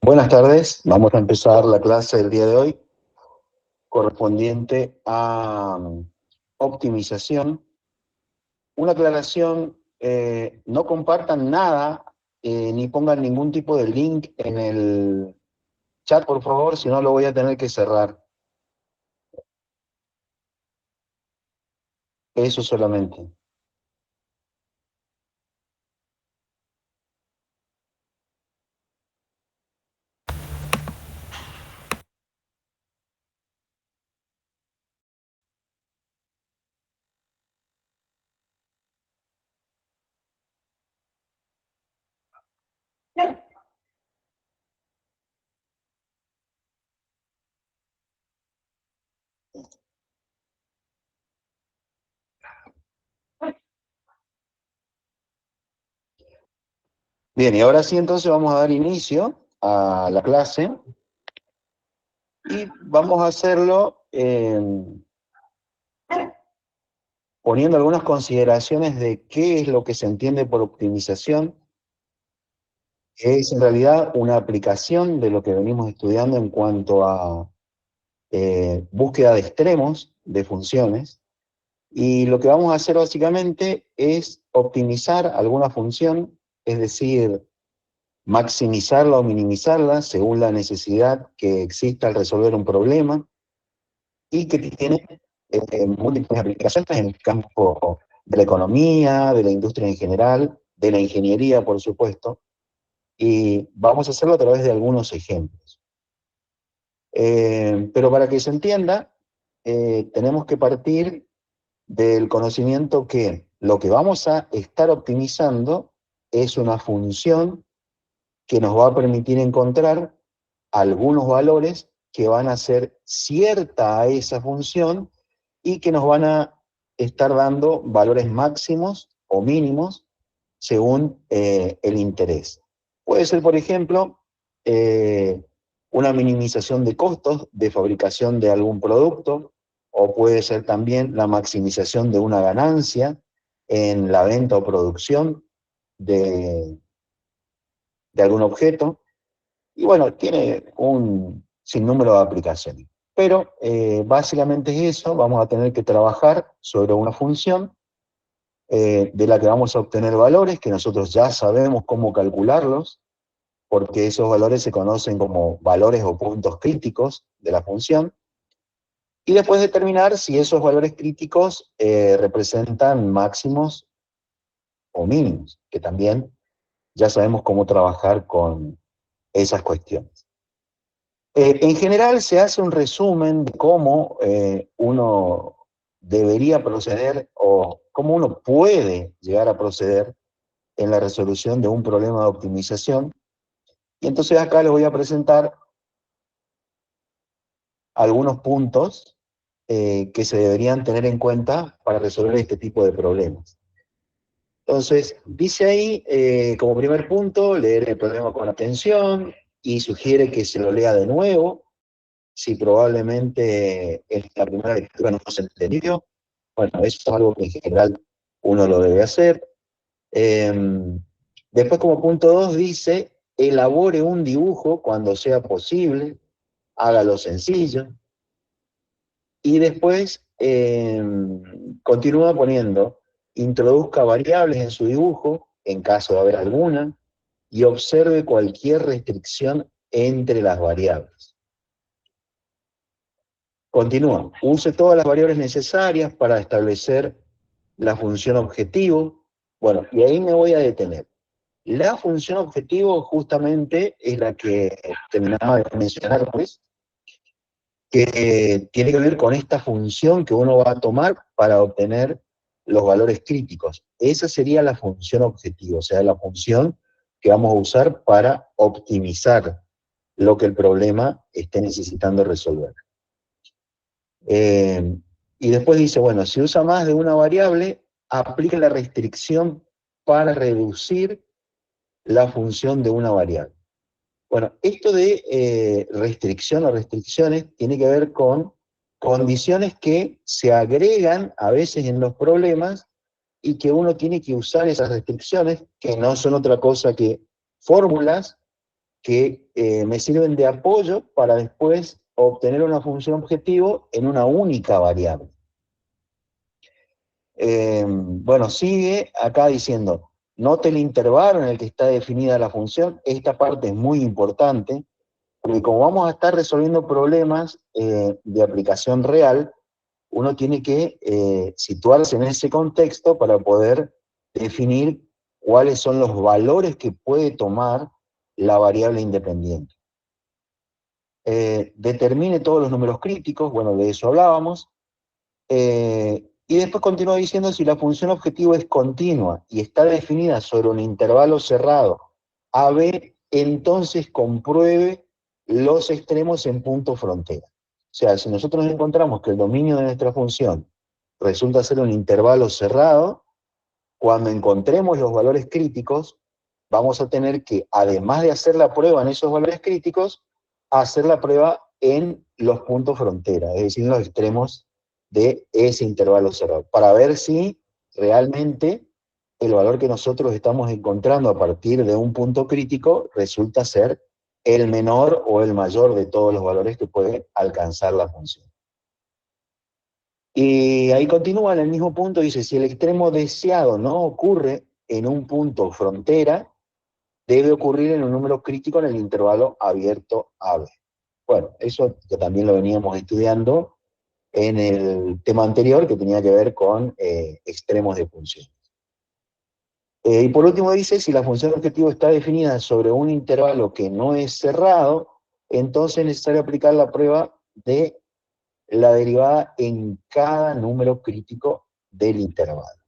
Buenas tardes, vamos a empezar la clase del día de hoy correspondiente a optimización. Una aclaración, no compartan nada ni pongan ningún tipo de link en el chat, por favor, si no lo voy a tener que cerrar. Eso solamente. Bien, y ahora sí entonces vamos a dar inicio a la clase y vamos a hacerlo poniendo algunas consideraciones de qué es lo que se entiende por optimización. Es en realidad una aplicación de lo que venimos estudiando en cuanto a búsqueda de extremos de funciones. Y lo que vamos a hacer básicamente es optimizar alguna función, es decir, maximizarla o minimizarla según la necesidad que exista al resolver un problema y que tiene múltiples aplicaciones en el campo de la economía, de la industria en general, de la ingeniería, por supuesto, y vamos a hacerlo a través de algunos ejemplos. Pero para que se entienda, tenemos que partir del conocimiento que lo que vamos a estar optimizando es una función que nos va a permitir encontrar algunos valores que van a ser cierta a esa función y que nos van a estar dando valores máximos o mínimos según el interés. Puede ser, por ejemplo, una minimización de costos de fabricación de algún producto, o puede ser también la maximización de una ganancia en la venta o producción de, de algún objeto. Y bueno, tiene un sinnúmero de aplicaciones. Pero básicamente es eso, vamos a tener que trabajar sobre una función de la que vamos a obtener valores, que nosotros ya sabemos cómo calcularlos, porque esos valores se conocen como valores o puntos críticos de la función, y después determinar si esos valores críticos representan máximos o mínimos, que también ya sabemos cómo trabajar con esas cuestiones. En general se hace un resumen de cómo uno debería proceder o cómo uno puede llegar a proceder en la resolución de un problema de optimización. Y entonces acá les voy a presentar algunos puntos que se deberían tener en cuenta para resolver este tipo de problemas. Entonces, dice ahí, como primer punto, leer el problema con atención y sugiere que se lo lea de nuevo, si probablemente en la primera lectura no se entendió. Bueno, eso es algo que en general uno lo debe hacer. Eh, Después, como punto 2, dice, elabore un dibujo cuando sea posible, hágalo sencillo. Y después continúa poniendo, introduzca variables en su dibujo, en caso de haber alguna, y observe cualquier restricción entre las variables. Continúa, use todas las variables necesarias para establecer la función objetivo. Bueno, y ahí me voy a detener. La función objetivo justamente es la que terminaba de mencionar, pues, que tiene que ver con esta función que uno va a tomar para obtener los valores críticos. Esa sería la función objetivo, o sea, la función que vamos a usar para optimizar lo que el problema esté necesitando resolver. Y después dice, bueno, si usa más de una variable, aplica la restricción para reducir la función de una variable. Bueno, esto de restricción o restricciones tiene que ver con condiciones que se agregan a veces en los problemas y que uno tiene que usar esas restricciones, que no son otra cosa que fórmulas que me sirven de apoyo para después obtener una función objetivo en una única variable. Bueno, sigue acá diciendo, note el intervalo en el que está definida la función. Esta parte es muy importante, porque como vamos a estar resolviendo problemas de aplicación real, uno tiene que situarse en ese contexto para poder definir cuáles son los valores que puede tomar la variable independiente. Determine todos los números críticos, bueno, de eso hablábamos. Y después continúa diciendo si la función objetivo es continua y está definida sobre un intervalo cerrado AB, entonces compruebe los extremos en punto frontera. O sea, si nosotros encontramos que el dominio de nuestra función resulta ser un intervalo cerrado, cuando encontremos los valores críticos, vamos a tener que, además de hacer la prueba en esos valores críticos, hacer la prueba en los puntos frontera, es decir, en los extremos de ese intervalo cerrado, para ver si realmente el valor que nosotros estamos encontrando a partir de un punto crítico resulta ser el menor o el mayor de todos los valores que puede alcanzar la función. Y ahí continúa en el mismo punto, dice, si el extremo deseado no ocurre en un punto frontera, debe ocurrir en un número crítico en el intervalo abierto AB. Bueno, eso que también lo veníamos estudiando en el tema anterior, que tenía que ver con extremos de función. Y por último dice, si la función objetivo está definida sobre un intervalo que no es cerrado, entonces es necesario aplicar la prueba de la derivada en cada número crítico del intervalo.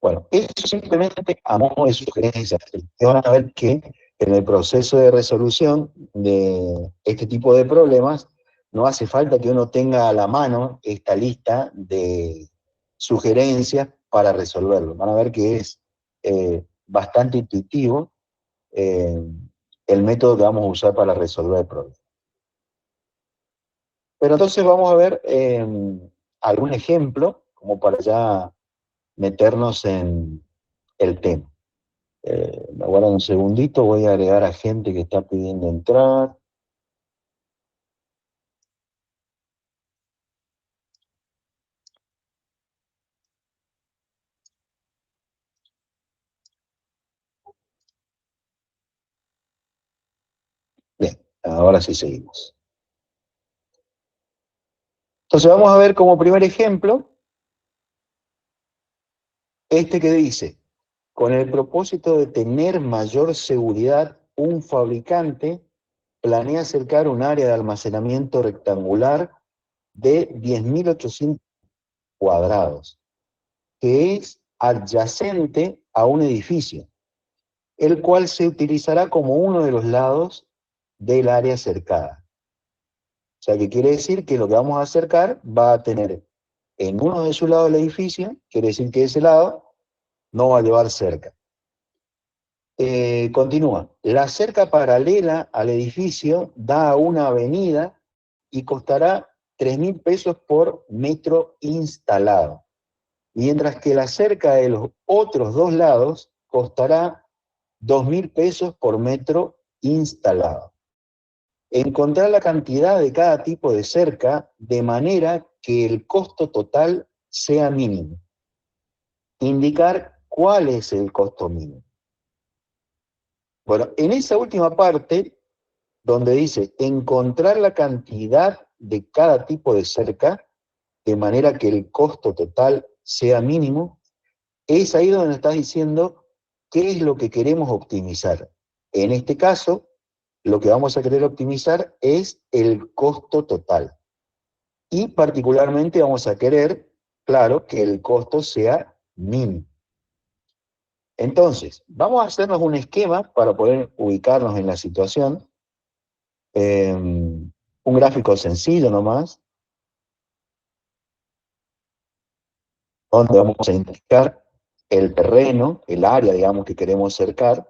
Bueno, eso simplemente a modo de sugerencias. Ustedes van a ver que en el proceso de resolución de este tipo de problemas no hace falta que uno tenga a la mano esta lista de sugerencias para resolverlo. Van a ver que es bastante intuitivo eh, el método que vamos a usar para resolver el problema. Pero entonces vamos a ver algún ejemplo, como para ya meternos en el tema. Me aguardan un segundito, voy a agregar a gente que está pidiendo entrar. Bien, ahora sí seguimos. Entonces vamos a ver como primer ejemplo este que dice, con el propósito de tener mayor seguridad, un fabricante planea acercar un área de almacenamiento rectangular de 10.800 cuadrados, que es adyacente a un edificio, el cual se utilizará como uno de los lados del área cercada. O sea, que quiere decir que lo que vamos a acercar va a tener en uno de sus lados del edificio, quiere decir que ese lado no va a llevar cerca. Continúa. La cerca paralela al edificio da a una avenida y costará 3.000 pesos por metro instalado, mientras que la cerca de los otros dos lados costará 2.000 pesos por metro instalado. Encontrar la cantidad de cada tipo de cerca de manera que el costo total sea mínimo. Indicar cuál es el costo mínimo. Bueno, en esa última parte, donde dice encontrar la cantidad de cada tipo de cerca de manera que el costo total sea mínimo, es ahí donde estás diciendo qué es lo que queremos optimizar. En este caso, lo que vamos a querer optimizar es el costo total. Y particularmente vamos a querer, claro, que el costo sea mínimo. Entonces, vamos a hacernos un esquema para poder ubicarnos en la situación. Un gráfico sencillo nomás, donde vamos a indicar el terreno, el área, digamos, que queremos cercar.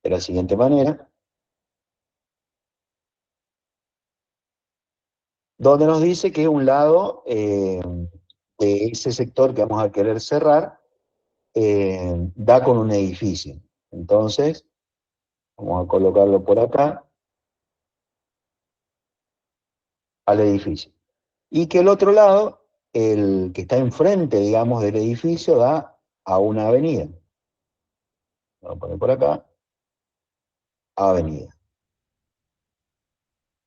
De la siguiente manera, donde nos dice que un lado de ese sector que vamos a querer cerrar da con un edificio. Entonces, vamos a colocarlo por acá, al edificio. Y que el otro lado, el que está enfrente, digamos, del edificio, da a una avenida. Vamos a poner por acá, avenida.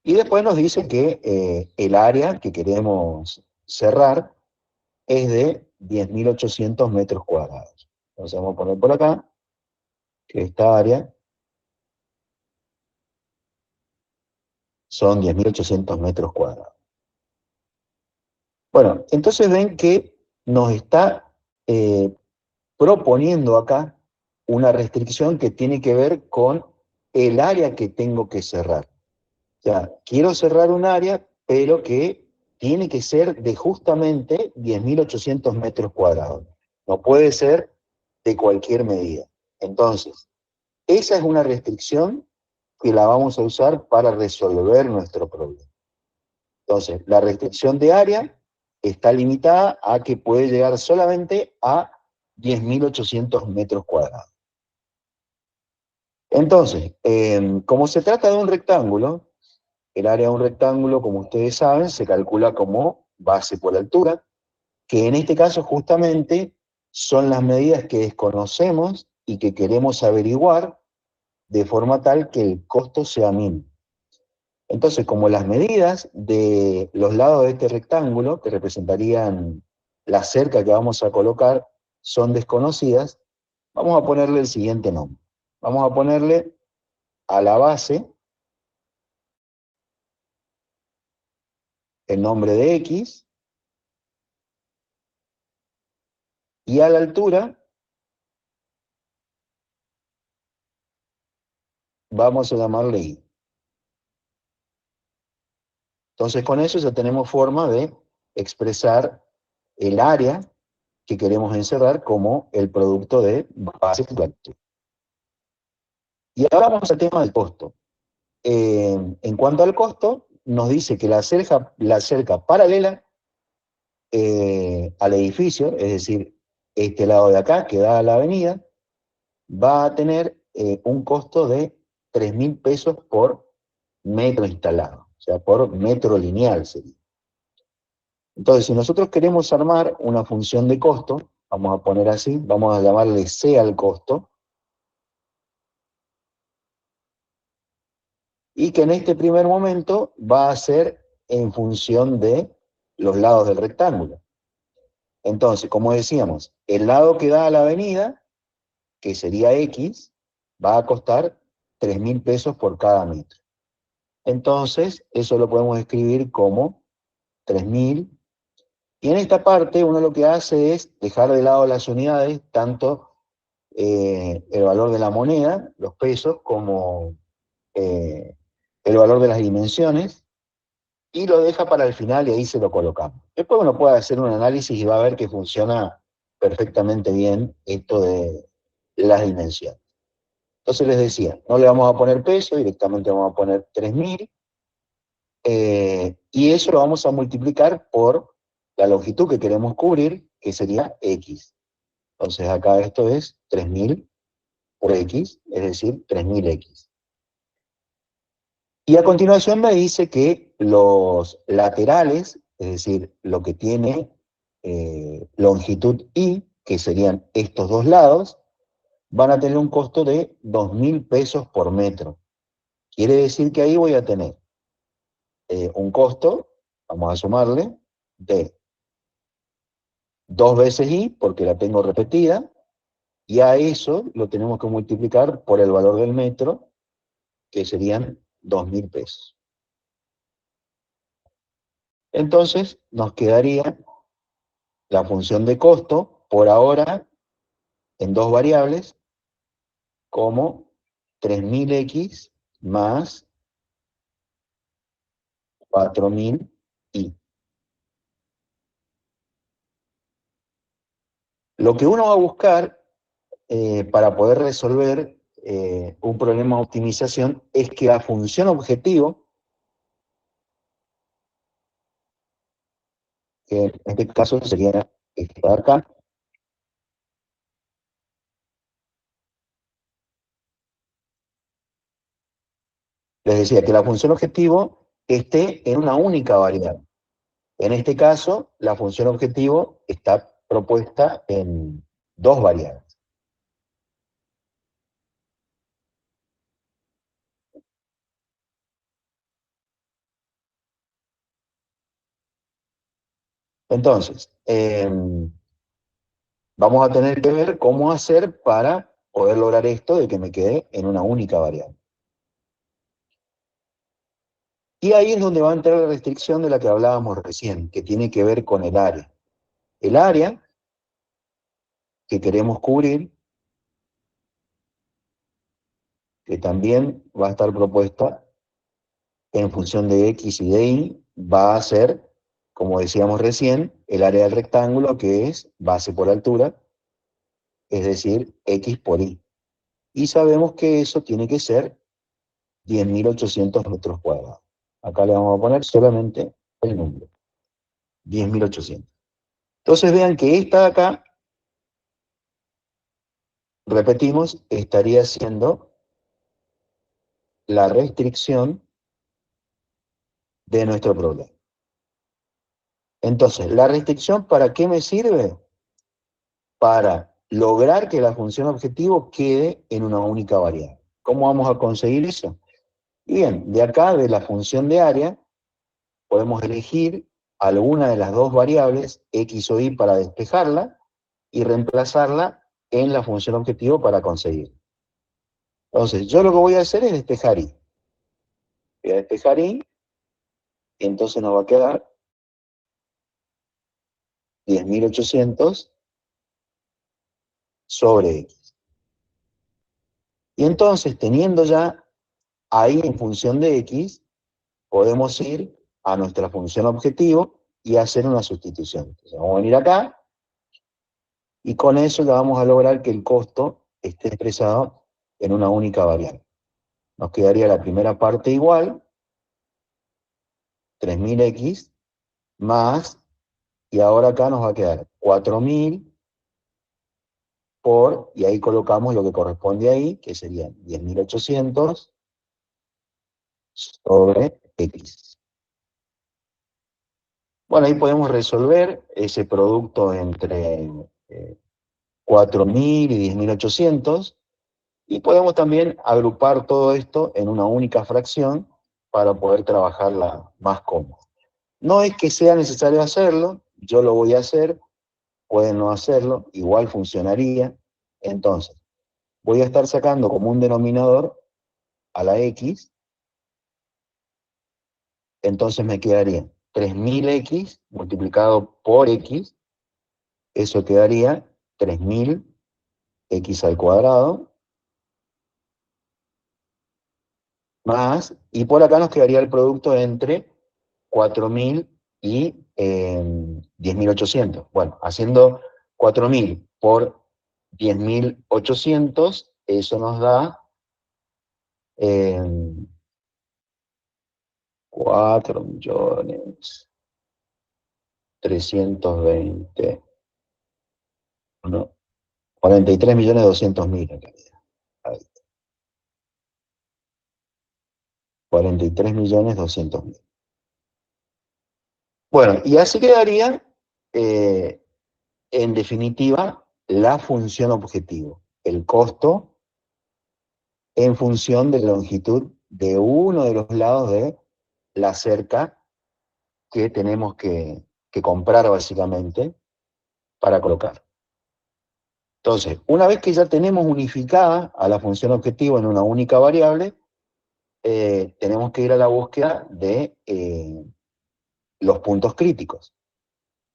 Y después nos dice que el área que queremos cerrar es de 10.800 metros cuadrados. Entonces vamos a poner por acá que esta área son 10.800 metros cuadrados. Bueno, entonces ven que nos está proponiendo acá una restricción que tiene que ver con el área que tengo que cerrar. O sea, quiero cerrar un área, pero que tiene que ser de justamente 10.800 metros cuadrados. No puede ser de cualquier medida. Entonces, esa es una restricción que la vamos a usar para resolver nuestro problema. Entonces, la restricción de área está limitada a que puede llegar solamente a 10.800 metros cuadrados. Entonces, como se trata de un rectángulo, el área de un rectángulo, como ustedes saben, se calcula como base por altura, que en este caso justamente son las medidas que desconocemos y que queremos averiguar de forma tal que el costo sea mínimo. Entonces, como las medidas de los lados de este rectángulo, que representarían la cerca que vamos a colocar, son desconocidas, vamos a ponerle el siguiente nombre. Vamos a ponerle a la base el nombre de X y a la altura vamos a llamarle Y. Entonces, con eso ya tenemos forma de expresar el área que queremos encerrar como el producto de base y altura. Y ahora vamos al tema del costo. En cuanto al costo, nos dice que la cerca paralela al edificio, es decir, este lado de acá que da a la avenida, va a tener un costo de 3.000 pesos por metro instalado, o sea, por metro lineal sería. Entonces, si nosotros queremos armar una función de costo, vamos a poner así, vamos a llamarle C al costo, y que en este primer momento va a ser en función de los lados del rectángulo. Entonces, como decíamos, el lado que da a la avenida, que sería X, va a costar 3.000 pesos por cada metro. Entonces, eso lo podemos escribir como 3.000. Y en esta parte uno lo que hace es dejar de lado las unidades, tanto el valor de la moneda, los pesos, como eh, el valor de las dimensiones, y lo deja para el final y ahí se lo colocamos. Después uno puede hacer un análisis y va a ver que funciona perfectamente bien esto de las dimensiones. Entonces les decía, no le vamos a poner peso, directamente vamos a poner 3.000, y eso lo vamos a multiplicar por la longitud que queremos cubrir, que sería X. Entonces acá esto es 3.000 por X, es decir, 3.000X. Y a continuación me dice que los laterales, es decir, lo que tiene longitud Y, que serían estos dos lados, van a tener un costo de 2.000 pesos por metro. Quiere decir que ahí voy a tener un costo, vamos a sumarle, de 2 veces Y, porque la tengo repetida, y a eso lo tenemos que multiplicar por el valor del metro, que serían 2.000 pesos. Entonces, nos quedaría la función de costo, por ahora, en dos variables, como 3.000X más 4.000Y. Lo que uno va a buscar para poder resolver un problema de optimización es que la función objetivo, que en este caso sería esta de acá, les decía que la función objetivo esté en una única variable. En este caso, la función objetivo está propuesta en dos variables. Entonces, vamos a tener que ver cómo hacer para poder lograr esto de que me quede en una única variable. Y ahí es donde va a entrar la restricción de la que hablábamos recién, que tiene que ver con el área. El área que queremos cubrir, que también va a estar propuesta en función de X y de Y, va a ser, como decíamos recién, el área del rectángulo, que es base por altura, es decir, X por Y. Y sabemos que eso tiene que ser 10.800 metros cuadrados. Acá le vamos a poner solamente el número, 10.800. Entonces vean que esta de acá, repetimos, estaría siendo la restricción de nuestro problema. Entonces, ¿la restricción para qué me sirve? Para lograr que la función objetivo quede en una única variable. ¿Cómo vamos a conseguir eso? Y bien, de acá, de la función de área, podemos elegir alguna de las dos variables, x o y, para despejarla y reemplazarla en la función objetivo para conseguir. Entonces, yo lo que voy a hacer es despejar y. Voy a despejar y entonces nos va a quedar 10.800 sobre x. Y entonces, teniendo ya ahí en función de x, podemos ir a nuestra función objetivo y hacer una sustitución. Entonces, vamos a venir acá y con eso ya vamos a lograr que el costo esté expresado en una única variable. Nos quedaría la primera parte igual, 3.000x, más, y ahora acá nos va a quedar 4.000 por, y ahí colocamos lo que corresponde ahí, que serían 10.800 sobre x. Bueno, ahí podemos resolver ese producto entre 4.000 y 10.800, y podemos también agrupar todo esto en una única fracción para poder trabajarla más cómodo. No es que sea necesario hacerlo, yo lo voy a hacer, pueden no hacerlo, igual funcionaría. Entonces, voy a estar sacando como un denominador a la x, entonces me quedaría 3.000x multiplicado por x, eso quedaría 3.000x al cuadrado, más, y por acá nos quedaría el producto entre 4.000 y 10.800. Bueno, haciendo 4.000 por 10.800, eso nos da 4.320.000, ¿no? 43.200.000 en realidad. Ahí, 43.200.000. Bueno, y así quedaría, en definitiva, la función objetivo, el costo en función de la longitud de uno de los lados de la cerca que tenemos que comprar básicamente para colocar. Entonces, una vez que ya tenemos unificada a la función objetivo en una única variable, tenemos que ir a la búsqueda de los puntos críticos.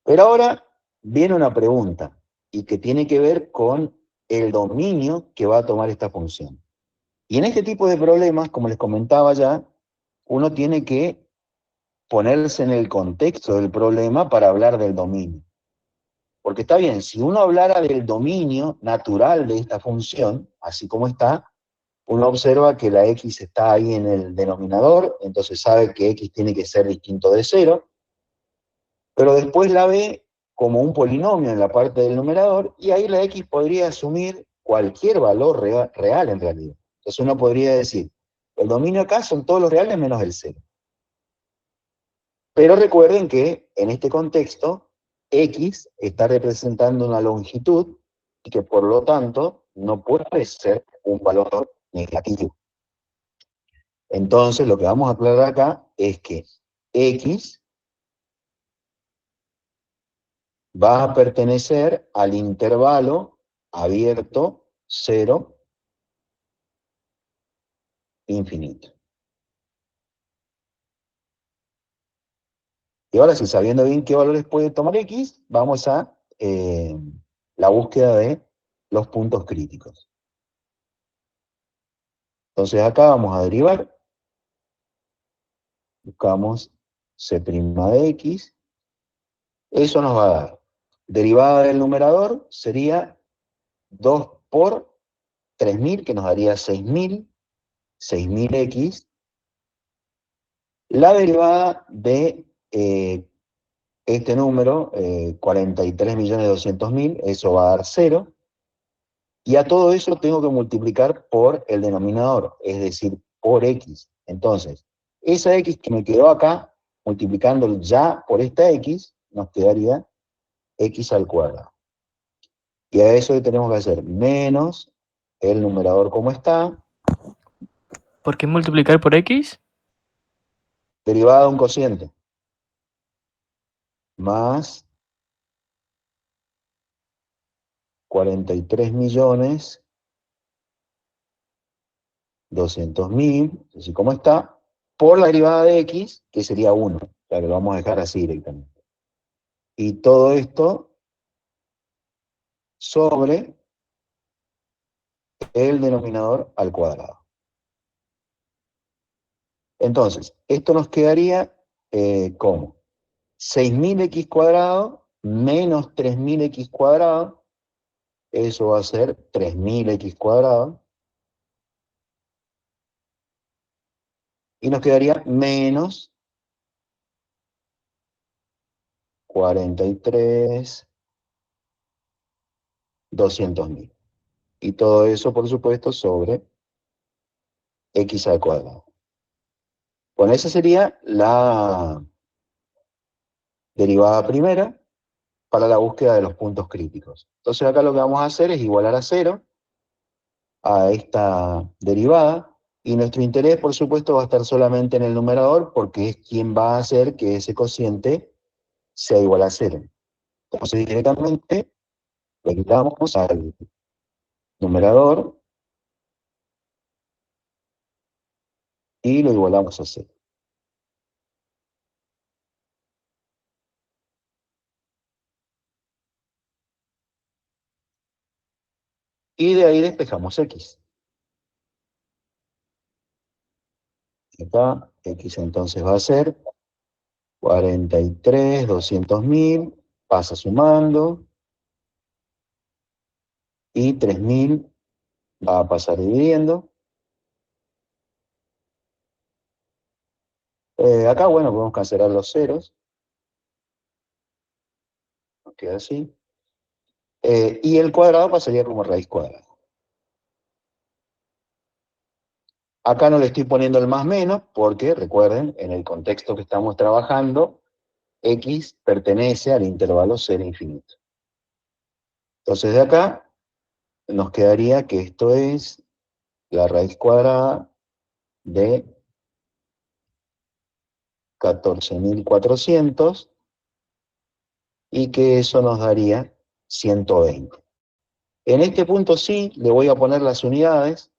Pero ahora viene una pregunta, y que tiene que ver con el dominio que va a tomar esta función. Y en este tipo de problemas, como les comentaba ya, uno tiene que ponerse en el contexto del problema para hablar del dominio. Porque está bien, si uno hablara del dominio natural de esta función, así como está, uno observa que la x está ahí en el denominador, entonces sabe que x tiene que ser distinto de 0, pero después la ve como un polinomio en la parte del numerador, y ahí la x podría asumir cualquier valor real en realidad. Entonces uno podría decir, El dominio acá son todos los reales menos el cero. Pero recuerden que en este contexto, X está representando una longitud y que por lo tanto no puede ser un valor negativo. Entonces lo que vamos a aclarar acá es que X va a pertenecer al intervalo abierto 0, infinito. Y ahora sí, sabiendo bien qué valores puede tomar X, vamos a la búsqueda de los puntos críticos. Entonces acá vamos a derivar, buscamos C' de X, eso nos va a dar, derivada del numerador sería 2 por 3000, que nos daría 6000X, la derivada de este número, 43.200.000, eso va a dar 0, y a todo eso tengo que multiplicar por el denominador, es decir, por X. Entonces, esa X que me quedó acá, multiplicando ya por esta X, nos quedaría X al cuadrado. Y a eso le tenemos que hacer menos el numerador como está, ¿Por qué multiplicar por X? derivada de un cociente, más 43.200.000, así como está, por la derivada de X, que sería 1. O sea, que lo vamos a dejar así directamente. Y todo esto sobre el denominador al cuadrado. Entonces, esto nos quedaría como 6.000x cuadrado menos 3.000x cuadrado, eso va a ser 3.000x cuadrado, y nos quedaría menos 43.200.000. Y todo eso, por supuesto, sobre x al cuadrado. Bueno, esa sería la derivada primera para la búsqueda de los puntos críticos. Entonces acá lo que vamos a hacer es igualar a 0 a esta derivada, y nuestro interés, por supuesto, va a estar solamente en el numerador, porque es quien va a hacer que ese cociente sea igual a 0. Entonces directamente le quitamos al numerador y lo igualamos a 0. Y de ahí despejamos x. Acá x entonces va a ser 43.200.000, pasa sumando, y 3.000 va a pasar dividiendo. Acá, bueno, podemos cancelar los ceros, nos queda así. Y el cuadrado pasaría como raíz cuadrada. Acá no le estoy poniendo el más menos, porque recuerden, en el contexto que estamos trabajando, x pertenece al intervalo 0 infinito. Entonces de acá nos quedaría que esto es la raíz cuadrada de 14.400, y que eso nos daría 120. En este punto sí le voy a poner las unidades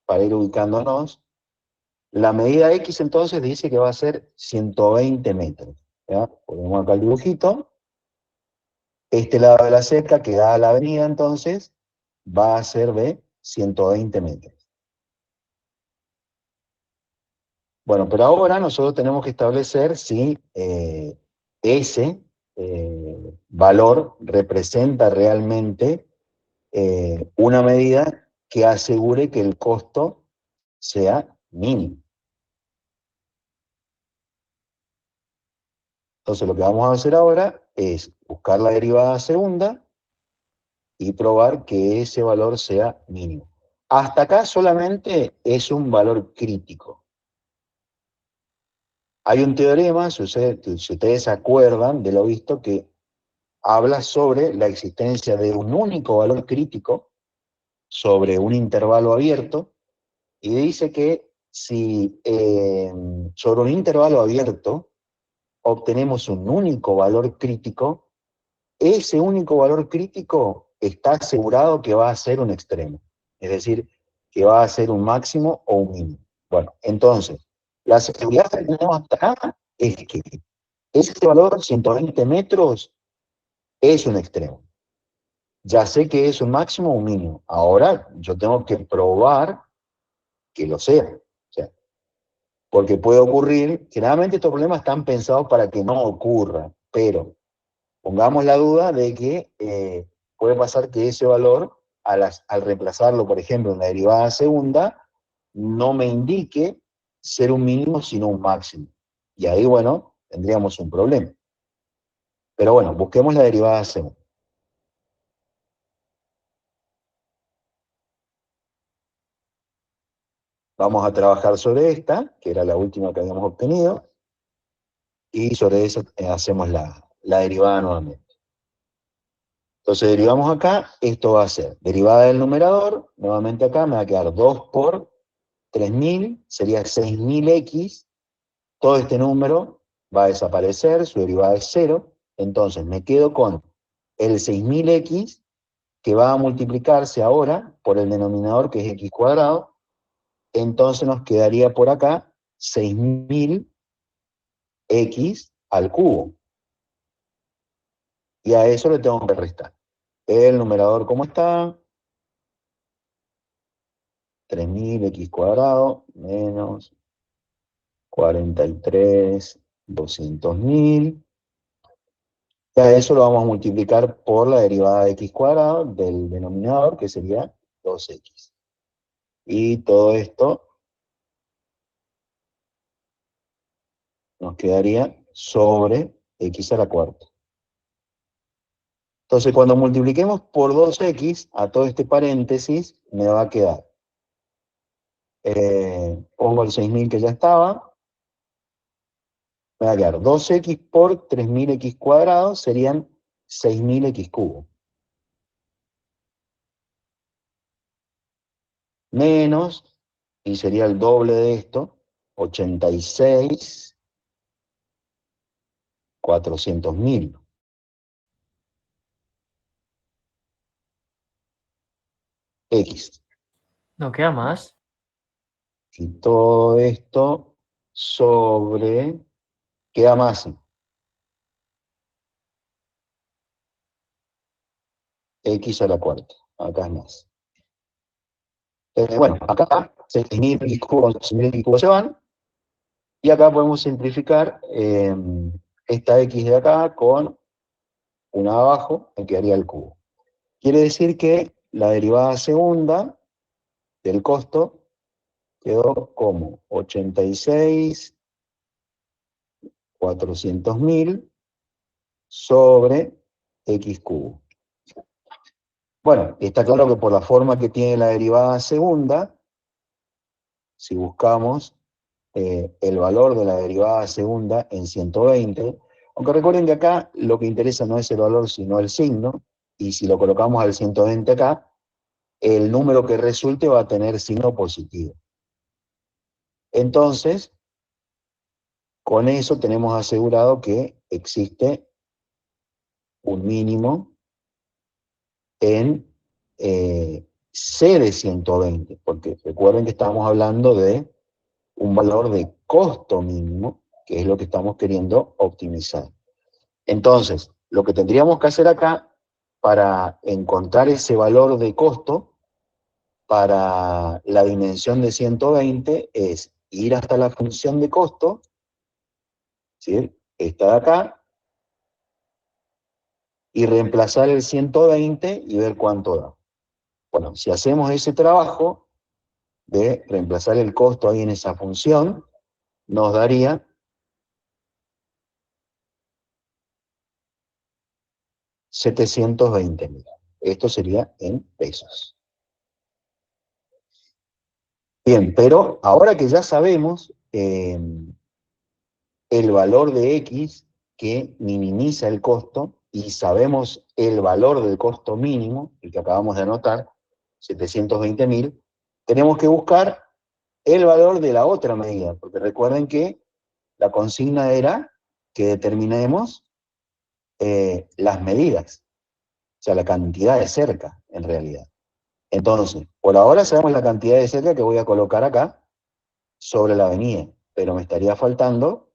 para ir ubicándonos. La medida X entonces dice que va a ser 120 metros. ¿Ya? Ponemos acá el dibujito. Este lado de la cerca que da a la avenida entonces va a ser de 120 metros. Bueno, pero ahora nosotros tenemos que establecer si ese valor representa realmente una medida que asegure que el costo sea mínimo. Entonces lo que vamos a hacer ahora es buscar la derivada segunda y probar que ese valor sea mínimo. Hasta acá solamente es un valor crítico. Hay un teorema, si ustedes se acuerdan de lo visto, que habla sobre la existencia de un único valor crítico sobre un intervalo abierto, y dice que si sobre un intervalo abierto obtenemos un único valor crítico, ese único valor crítico está asegurado que va a ser un extremo, es decir, que va a ser un máximo o un mínimo. Bueno, entonces, la seguridad que tenemos hasta acá es que ese valor, 120 metros, es un extremo. Ya sé que es un máximo o un mínimo. Ahora yo tengo que probar que lo sea. O sea, porque puede ocurrir, generalmente estos problemas están pensados para que no ocurra, pero pongamos la duda de que puede pasar que ese valor, al reemplazarlo, por ejemplo, en la derivada segunda, no me indique ser un mínimo, sino un máximo. Y ahí, bueno, tendríamos un problema. Pero bueno, busquemos la derivada segunda. Vamos a trabajar sobre esta, que era la última que habíamos obtenido, y sobre eso hacemos la derivada nuevamente. Entonces derivamos acá, esto va a ser derivada del numerador, nuevamente acá me va a quedar 2 por 3000, sería 6000x, todo este número va a desaparecer, su derivada es 0, entonces me quedo con el 6000x, que va a multiplicarse ahora por el denominador, que es x cuadrado, entonces nos quedaría por acá 6000x al cubo, y a eso le tengo que restar. El numerador, ¿cómo está? 3000x cuadrado menos 43.200.000. Y a eso lo vamos a multiplicar por la derivada de x cuadrado del denominador, que sería 2x. Y todo esto nos quedaría sobre x a la cuarta. Entonces, cuando multipliquemos por 2x a todo este paréntesis, me va a quedar, pongo el 6000 que ya estaba, me va a quedar 2x por 3000x cuadrado, serían 6000x cubo. Menos, y sería el doble de esto, 86.400.000. X. No queda más. Y todo esto sobre, queda más, x a la cuarta. Acá es más. Bueno, acá 6.000 cubos, 6.000 cubos se van, y acá podemos simplificar esta x de acá con una abajo, que quedaría el cubo. Quiere decir que la derivada segunda del costo quedó como 86.400.000 sobre x cubo. Bueno, está claro que por la forma que tiene la derivada segunda, si buscamos el valor de la derivada segunda en 120, aunque recuerden que acá lo que interesa no es el valor, sino el signo, y si lo colocamos al 120 acá, el número que resulte va a tener signo positivo. Entonces, con eso tenemos asegurado que existe un mínimo en C de 120, porque recuerden que estamos hablando de un valor de costo mínimo, que es lo que estamos queriendo optimizar. Entonces, lo que tendríamos que hacer acá para encontrar ese valor de costo para la dimensión de 120 es ir hasta la función de costo, ¿sí? Esta de acá, y reemplazar el 120 y ver cuánto da. Bueno, si hacemos ese trabajo de reemplazar el costo ahí en esa función, nos daría 720.000. Esto sería en pesos. Bien, pero ahora que ya sabemos el valor de X que minimiza el costo y sabemos el valor del costo mínimo, el que acabamos de anotar, 720.000, tenemos que buscar el valor de la otra medida, porque recuerden que la consigna era que determinemos las medidas, o sea, la cantidad de cerca, en realidad. Entonces, por ahora sabemos la cantidad de cerca que voy a colocar acá sobre la avenida, pero me estaría faltando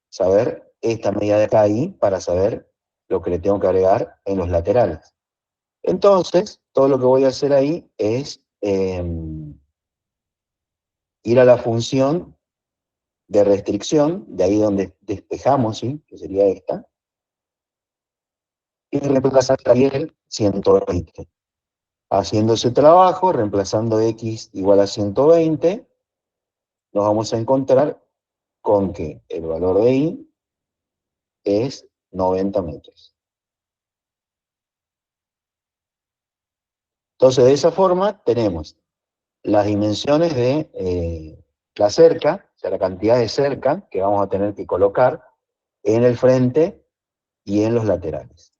saber esta medida de acá ahí para saber lo que le tengo que agregar en los laterales. Entonces, todo lo que voy a hacer ahí es ir a la función de restricción, de ahí donde despejamos, ¿sí? Que sería esta, y reemplazar también el 120. Haciendo ese trabajo, reemplazando x igual a 120, nos vamos a encontrar con que el valor de y es 90 metros. Entonces, de esa forma, tenemos las dimensiones de la cerca, o sea, la cantidad de cerca que vamos a tener que colocar en el frente y en los laterales.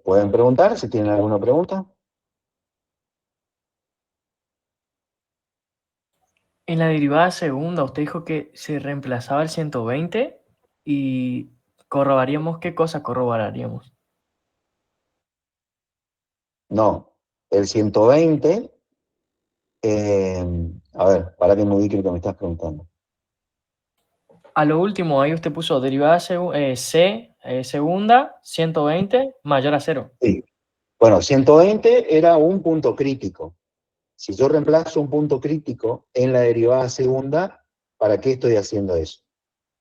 ¿Pueden preguntar si tienen alguna pregunta? En la derivada segunda, usted dijo que se reemplazaba el 120 y corroboraríamos. ¿Qué cosa corroboraríamos? No, el 120, a ver, para que me ubique lo que me estás preguntando. A lo último, ahí usted puso derivada C, segunda, 120 mayor a 0. Sí. Bueno, 120 era un punto crítico. Si yo reemplazo un punto crítico en la derivada segunda, ¿para qué estoy haciendo eso?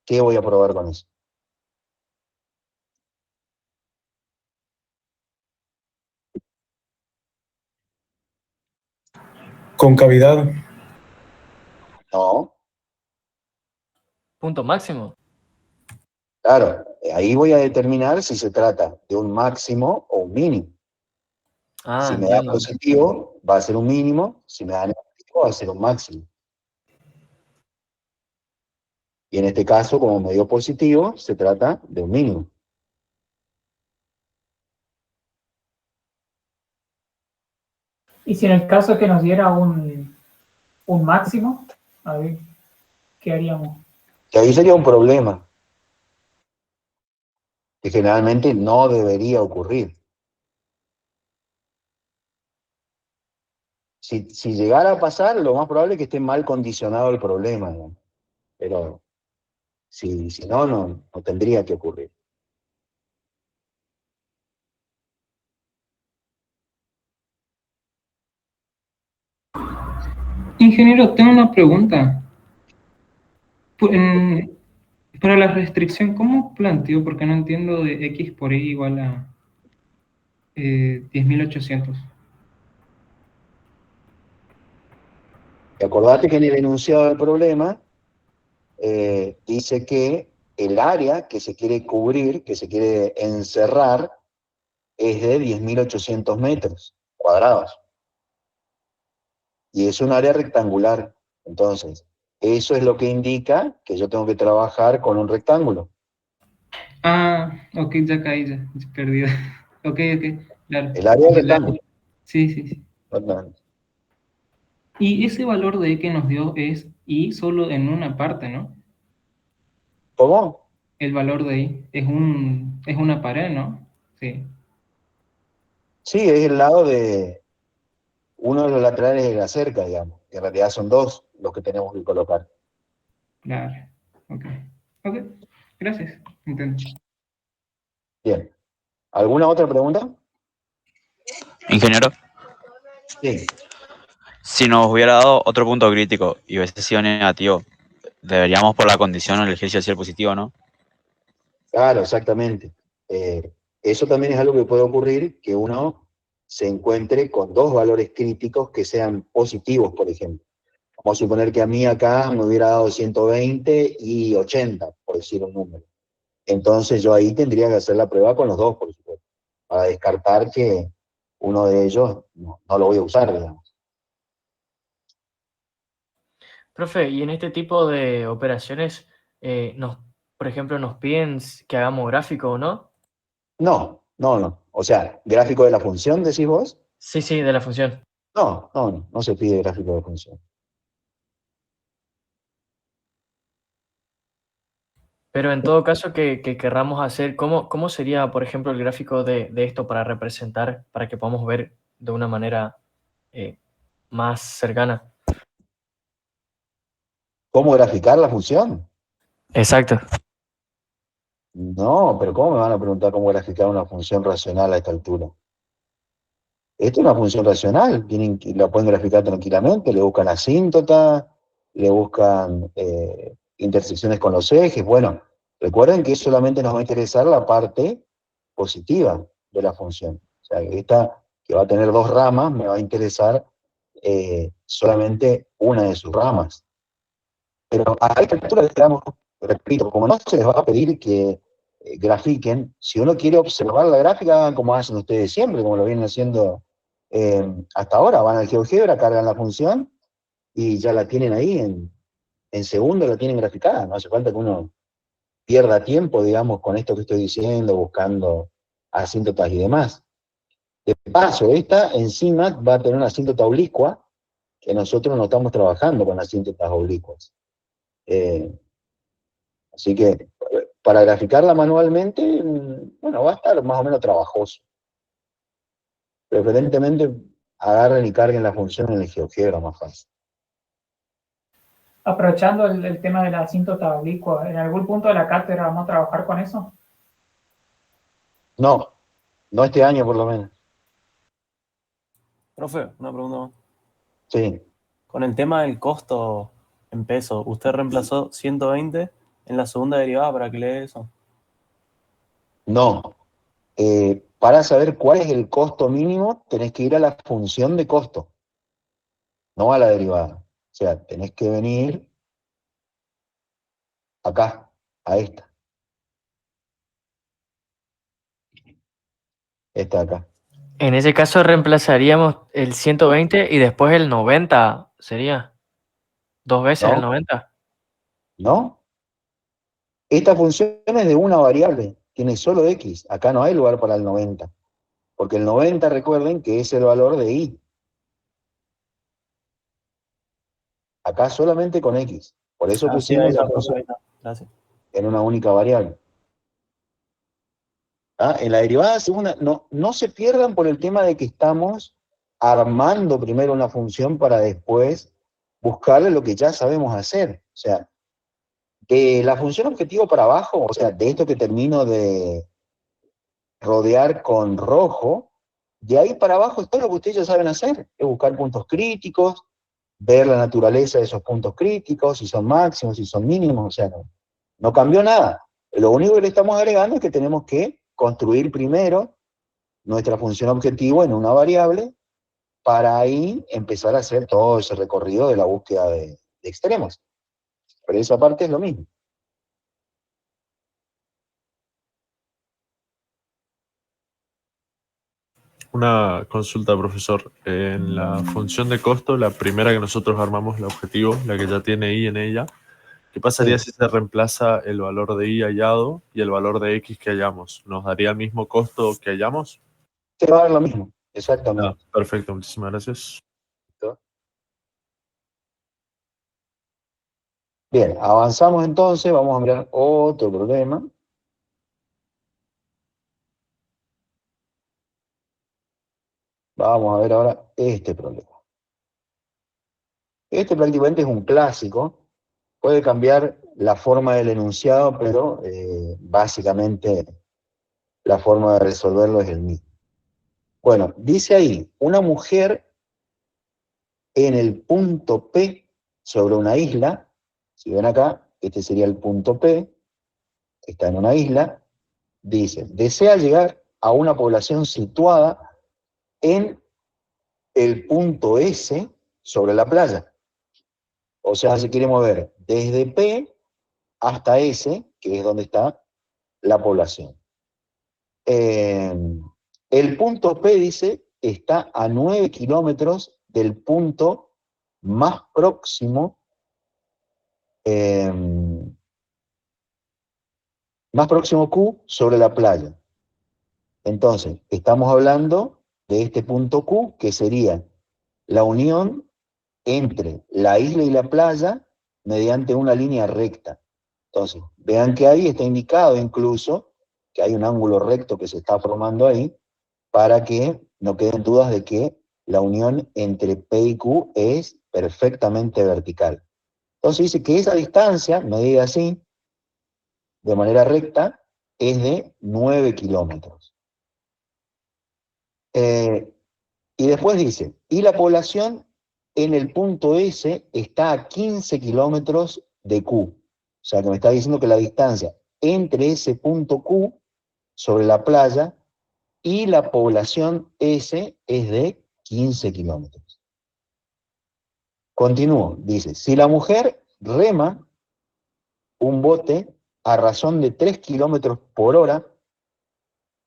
¿Qué voy a probar con eso? Concavidad. No, Punto máximo. claro, ahí voy a determinar si se trata de un máximo o un mínimo. Ah, Si me da entiendo. positivo, va a ser un mínimo, si me da negativo, va a ser un máximo. Y en este caso, como me dio positivo, se trata de un mínimo. Y si en el caso que nos diera un máximo, a ver, ¿qué haríamos? Que ahí sería un problema, que generalmente no debería ocurrir. Si llegara a pasar, lo más probable es que esté mal condicionado el problema, ¿no? Pero si no, no tendría que ocurrir. Ingeniero, tengo una pregunta. En- para la restricción, ¿cómo planteó? Porque no entiendo de X por Y igual a 10.800. Y acordate que en el enunciado del problema dice que el área que se quiere cubrir, que se quiere encerrar, es de 10.800 metros cuadrados. Y es un área rectangular. Entonces, eso es lo que indica que yo tengo que trabajar con un rectángulo. Ah, ok, ya caí, ya perdido. Ok, claro. El área del rectángulo. Sí, sí, sí. Y ese valor de E que nos dio es Y solo en una parte, ¿no? ¿Cómo? El valor de Y es una pared, ¿no? Sí, Sí, es el lado de uno de los laterales de la cerca, digamos. Que en realidad son dos los que tenemos que colocar. claro. Ok, ok, gracias. Entiendo. Bien. ¿Alguna otra pregunta? Ingeniero, Sí. si nos hubiera dado otro punto crítico y hubiese sido negativo, deberíamos por la condición elegir si el positivo, ¿no? Claro, exactamente. Eso también es algo que puede ocurrir, que uno se encuentre con dos valores críticos que sean positivos, por ejemplo. Vamos a suponer que a mí acá me hubiera dado 120 y 80, por decir un número. Entonces yo ahí tendría que hacer la prueba con los dos, por supuesto, para descartar que uno de ellos no lo voy a usar, digamos. Profe, y en este tipo de operaciones, por ejemplo, nos piden que hagamos gráfico o no. No. O sea, gráfico de la función, decís vos. Sí, sí, de la función. No se pide gráfico de función. Pero en todo caso que querramos hacer, ¿cómo sería, por ejemplo, el gráfico de esto para representar, para que podamos ver de una manera más cercana? ¿Cómo graficar la función? Exacto. No, pero ¿cómo me van a preguntar cómo graficar una función racional a esta altura? Esto es una función racional, la pueden graficar tranquilamente, le buscan asíntota, le buscan intersecciones con los ejes. Bueno, recuerden que solamente nos va a interesar la parte positiva de la función. O sea, esta que va a tener dos ramas, me va a interesar solamente una de sus ramas. Pero a esta altura, digamos, repito, como no se les va a pedir que grafiquen, si uno quiere observar la gráfica, hagan como hacen ustedes siempre, como lo vienen haciendo hasta ahora, van al GeoGebra, cargan la función y ya la tienen ahí, en segundo la tienen graficada, no hace falta que uno pierda tiempo, digamos, con esto que estoy diciendo, buscando asíntotas y demás. De paso, esta encima va a tener una asíntota oblicua, que nosotros no estamos trabajando con asíntotas oblicuas. Así que para graficarla manualmente, bueno, va a estar más o menos trabajoso. Preferentemente agarren y carguen la función en el GeoGebra más fácil. Aprovechando el tema de la asíntota oblicua, ¿en algún punto de la cátedra vamos a trabajar con eso? No este año por lo menos. Profe, una pregunta más. Sí. Con el tema del costo en pesos, ¿usted reemplazó 120 en la segunda derivada para que le dé eso? No. Para saber cuál es el costo mínimo, tenés que ir a la función de costo, no a la derivada. O sea, tenés que venir acá, a esta. Esta de acá. En ese caso reemplazaríamos el 120 y después el 90, ¿sería? ¿Dos veces el ¿No? 90? ¿No? Esta función es de una variable, tiene solo x. Acá no hay lugar para el 90. Porque el 90, recuerden que es el valor de y. Acá solamente con x. Por eso Ah, sí, ahí pusimos está, la profe, ahí función está. Gracias. en una única variable. En la derivada segunda, no se pierdan por el tema de que estamos armando primero una función para después buscarle lo que ya sabemos hacer. O sea, de la función objetivo para abajo, o sea, de esto que termino de rodear con rojo, de ahí para abajo es todo lo que ustedes ya saben hacer, es buscar puntos críticos, ver la naturaleza de esos puntos críticos, si son máximos, si son mínimos, o sea, no cambió nada. Lo único que le estamos agregando es que tenemos que construir primero nuestra función objetivo en una variable para ahí empezar a hacer todo ese recorrido de la búsqueda de extremos. Pero esa parte es lo mismo. Una consulta, profesor. En la función de costo, la primera que nosotros armamos, el objetivo, la que ya tiene y en ella, ¿qué pasaría Sí. si se reemplaza el valor de y hallado y el valor de x que hallamos? ¿Nos daría el mismo costo que hallamos? Se va a ver lo mismo, Ah, exactamente. perfecto, muchísimas gracias. Bien, avanzamos entonces, vamos a mirar otro problema. Vamos a ver ahora este problema. Este prácticamente es un clásico, puede cambiar la forma del enunciado, pero básicamente la forma de resolverlo es el mismo. Bueno, dice ahí, una mujer en el punto P sobre una isla, si ven acá, este sería el punto P, está en una isla, dice, desea llegar a una población situada en el punto S sobre la playa. O sea, se quiere mover desde P hasta S, que es donde está la población. El punto P, dice, está a 9 kilómetros del punto más próximo Q sobre la playa. Entonces, estamos hablando de este punto Q, que sería la unión entre la isla y la playa mediante una línea recta. Entonces, vean que ahí está indicado incluso que hay un ángulo recto que se está formando ahí, para que no queden dudas de que la unión entre P y Q es perfectamente vertical. Entonces dice que esa distancia, medida así, de manera recta, es de 9 kilómetros. Y después dice, y la población en el punto S está a 15 kilómetros de Q. O sea, que me está diciendo que la distancia entre ese punto Q sobre la playa y la población S es de 15 kilómetros. Continúo, dice, si la mujer rema un bote a razón de 3 kilómetros por hora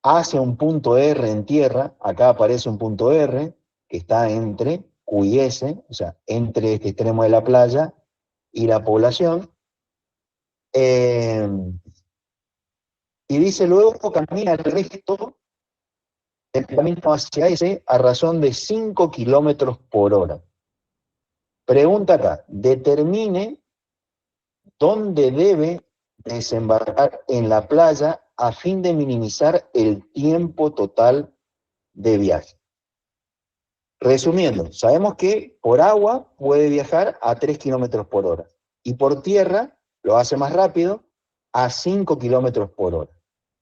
hacia un punto R en tierra, acá aparece un punto R que está entre Q y S, o sea, entre este extremo de la playa y la población, y dice luego camina el resto del camino hacia S a razón de 5 kilómetros por hora. Pregunta acá, determine dónde debe desembarcar en la playa a fin de minimizar el tiempo total de viaje. Resumiendo, sabemos que por agua puede viajar a 3 kilómetros por hora y por tierra lo hace más rápido a 5 kilómetros por hora.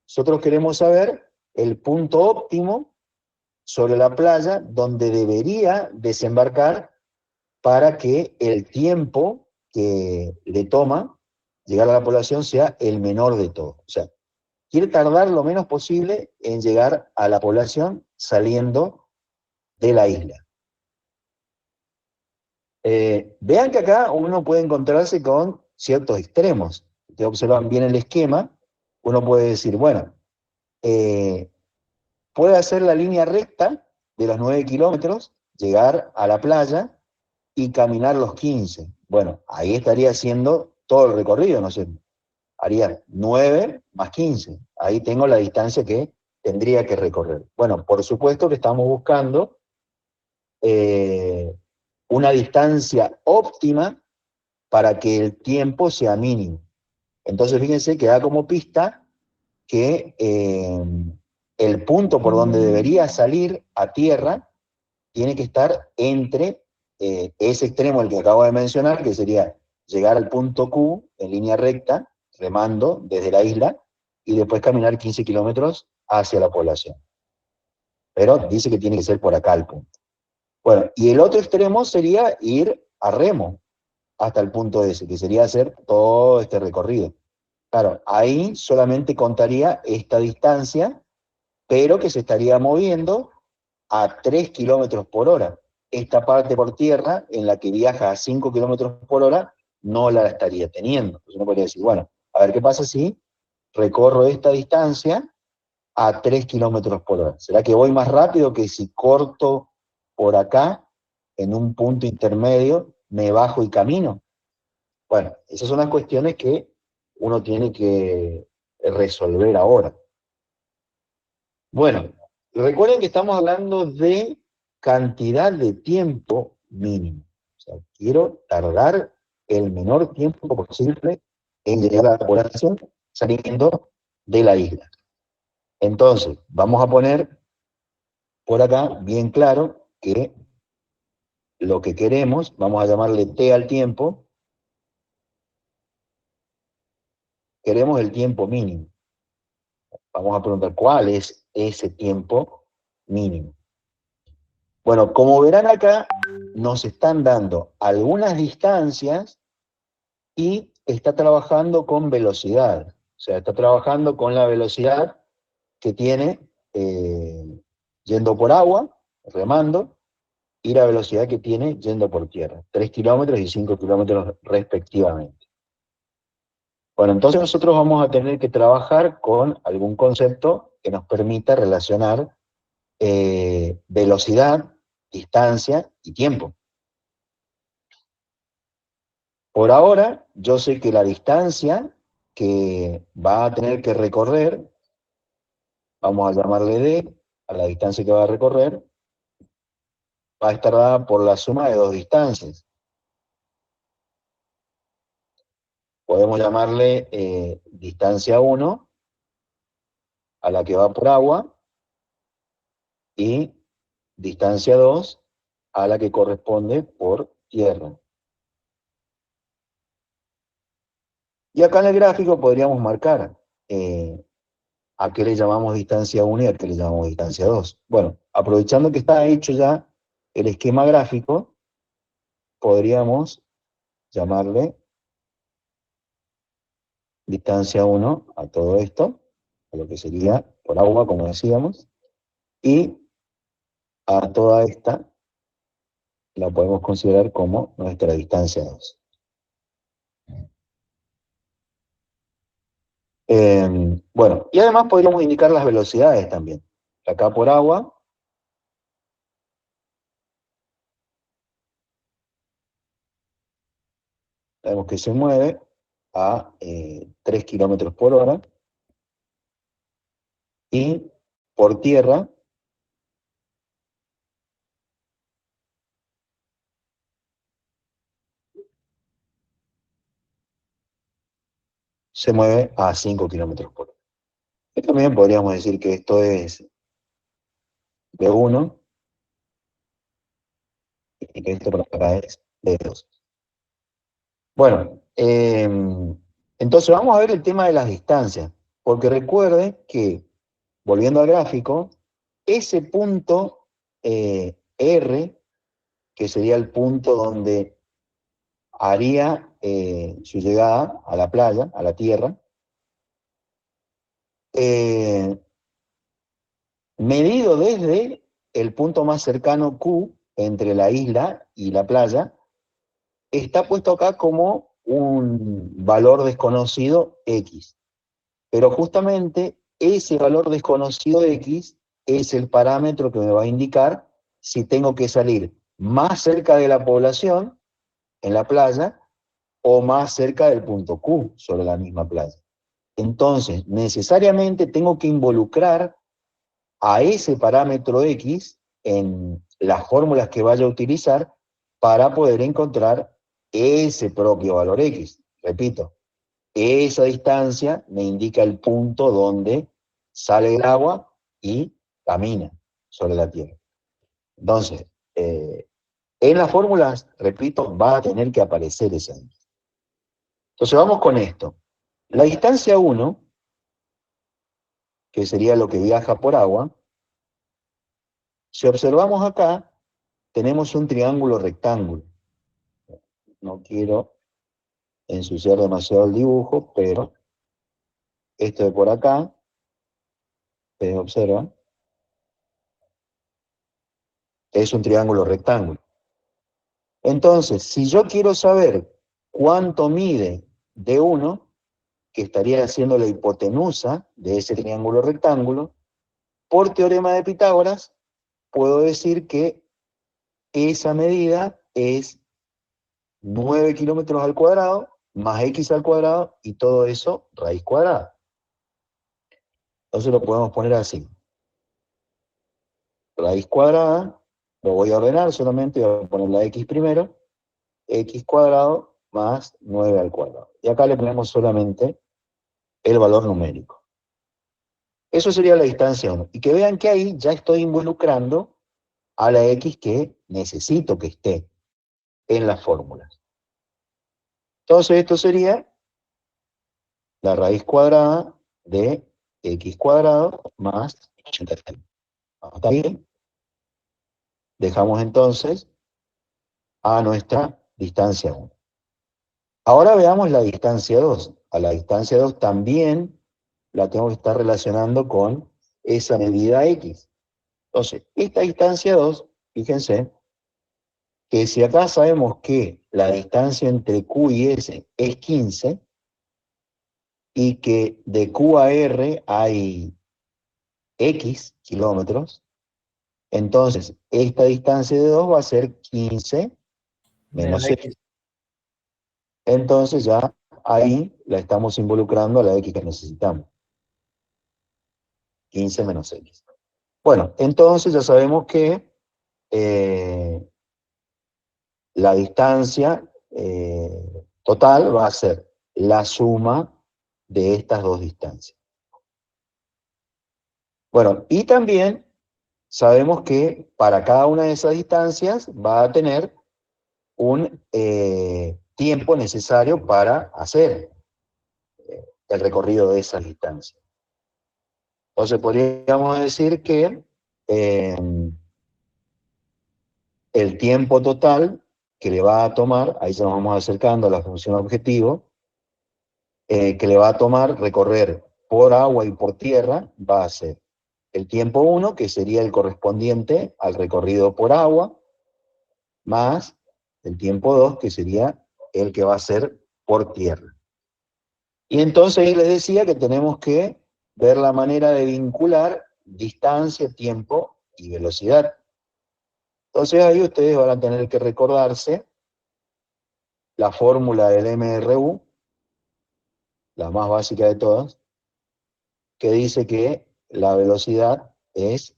Nosotros queremos saber el punto óptimo sobre la playa donde debería desembarcar para que el tiempo que le toma llegar a la población sea el menor de todo. O sea, quiere tardar lo menos posible en llegar a la población saliendo de la isla. Vean que acá uno puede encontrarse con ciertos extremos. Si observan bien el esquema, uno puede decir, bueno, puede hacer la línea recta de los 9 kilómetros, llegar a la playa y caminar los 15. Bueno, ahí estaría haciendo todo el recorrido, no sé, haría 9 más 15. Ahí tengo la distancia que tendría que recorrer. Bueno, por supuesto que estamos buscando una distancia óptima para que el tiempo sea mínimo. Entonces fíjense que da como pista que el punto por donde debería salir a tierra tiene que estar entre ese extremo, el que acabo de mencionar, que sería llegar al punto Q en línea recta, remando desde la isla, y después caminar 15 kilómetros hacia la población. Pero dice que tiene que ser por acá el punto. Bueno, y el otro extremo sería ir a remo hasta el punto S, que sería hacer todo este recorrido. Claro, ahí solamente contaría esta distancia, pero que se estaría moviendo a 3 kilómetros por hora. Esta parte por tierra, en la que viaja a 5 kilómetros por hora, no la estaría teniendo. Entonces uno podría decir, bueno, a ver qué pasa si recorro esta distancia a 3 kilómetros por hora. ¿Será que voy más rápido que si corto por acá, en un punto intermedio, me bajo y camino? Bueno, esas son las cuestiones que uno tiene que resolver ahora. Bueno, recuerden que estamos hablando de cantidad de tiempo mínimo. O sea, quiero tardar el menor tiempo posible en llegar a la población saliendo de la isla. Entonces, vamos a poner por acá bien claro que lo que queremos, vamos a llamarle T al tiempo, queremos el tiempo mínimo. Vamos a preguntar cuál es ese tiempo mínimo. Bueno, como verán acá, nos están dando algunas distancias y está trabajando con velocidad. O sea, está trabajando con la velocidad que tiene yendo por agua, remando, y la velocidad que tiene yendo por tierra, 3 kilómetros y 5 kilómetros respectivamente. Bueno, entonces nosotros vamos a tener que trabajar con algún concepto que nos permita relacionar velocidad, distancia y tiempo. Por ahora, yo sé que la distancia que va a tener que recorrer, vamos a llamarle D, a la distancia que va a recorrer, va a estar dada por la suma de dos distancias. Podemos llamarle distancia 1, a la que va por agua, y distancia 2, a la que corresponde por tierra. Y acá en el gráfico podríamos marcar a qué le llamamos distancia 1 y a qué le llamamos distancia 2. Bueno, aprovechando que está hecho ya el esquema gráfico, podríamos llamarle distancia 1 a todo esto, a lo que sería por agua, como decíamos, y a toda esta la podemos considerar como nuestra distancia 2. Bueno, y además podríamos indicar las velocidades también. Acá por agua, vemos que se mueve a 3 kilómetros por hora, y por tierra se mueve a 5 kilómetros por hora. Y también podríamos decir que esto es B1 y que esto por acá es B2. Bueno, entonces vamos a ver el tema de las distancias, porque recuerden que, volviendo al gráfico, ese punto R, que sería el punto donde haría su llegada a la playa, a la tierra, medido desde el punto más cercano Q, entre la isla y la playa, está puesto acá como un valor desconocido X. Pero justamente ese valor desconocido X es el parámetro que me va a indicar si tengo que salir más cerca de la población, en la playa, o más cerca del punto Q, sobre la misma playa. Entonces, necesariamente tengo que involucrar a ese parámetro X en las fórmulas que vaya a utilizar para poder encontrar ese propio valor X. Repito, esa distancia me indica el punto donde sale el agua y camina sobre la Tierra. Entonces, en las fórmulas, repito, va a tener que aparecer esa distancia. Entonces vamos con esto. La distancia 1, que sería lo que viaja por agua, si observamos acá, tenemos un triángulo rectángulo. No quiero ensuciar demasiado el dibujo, pero esto de por acá, ustedes observan, es un triángulo rectángulo. Entonces, si yo quiero saber cuánto mide D1, que estaría haciendo la hipotenusa de ese triángulo rectángulo, por teorema de Pitágoras, puedo decir que esa medida es 9 kilómetros al cuadrado, más x al cuadrado, y todo eso raíz cuadrada. Entonces lo podemos poner así. Raíz cuadrada, lo voy a ordenar solamente, voy a poner la x primero, x cuadrado más 9 al cuadrado. Y acá le ponemos solamente el valor numérico. Eso sería la distancia 1. Y que vean que ahí ya estoy involucrando a la x que necesito que esté en las fórmulas. Entonces esto sería la raíz cuadrada de x cuadrado más 86. ¿Está bien? Dejamos entonces a nuestra distancia 1. Ahora veamos la distancia 2. A la distancia 2 también la tengo que estar relacionando con esa medida x. Entonces, esta distancia 2, fíjense, que si acá sabemos que la distancia entre Q y S es 15, y que de Q a R hay X kilómetros, entonces esta distancia de 2 va a ser 15 menos Menos X. Entonces ya ahí la estamos involucrando a la X que necesitamos. 15 menos X. Bueno, entonces ya sabemos que la distancia total va a ser la suma de estas dos distancias. Bueno, y también sabemos que para cada una de esas distancias va a tener un tiempo necesario para hacer el recorrido de esas distancias. Entonces podríamos decir que el tiempo total que le va a tomar, ahí ya nos vamos acercando a la función objetivo, que le va a tomar recorrer por agua y por tierra, va a ser el tiempo 1, que sería el correspondiente al recorrido por agua, más el tiempo 2, que sería el que va a ser por tierra. Y entonces ahí les decía que tenemos que ver la manera de vincular distancia, tiempo y velocidad. Entonces ahí ustedes van a tener que recordarse la fórmula del MRU, la más básica de todas, que dice que la velocidad es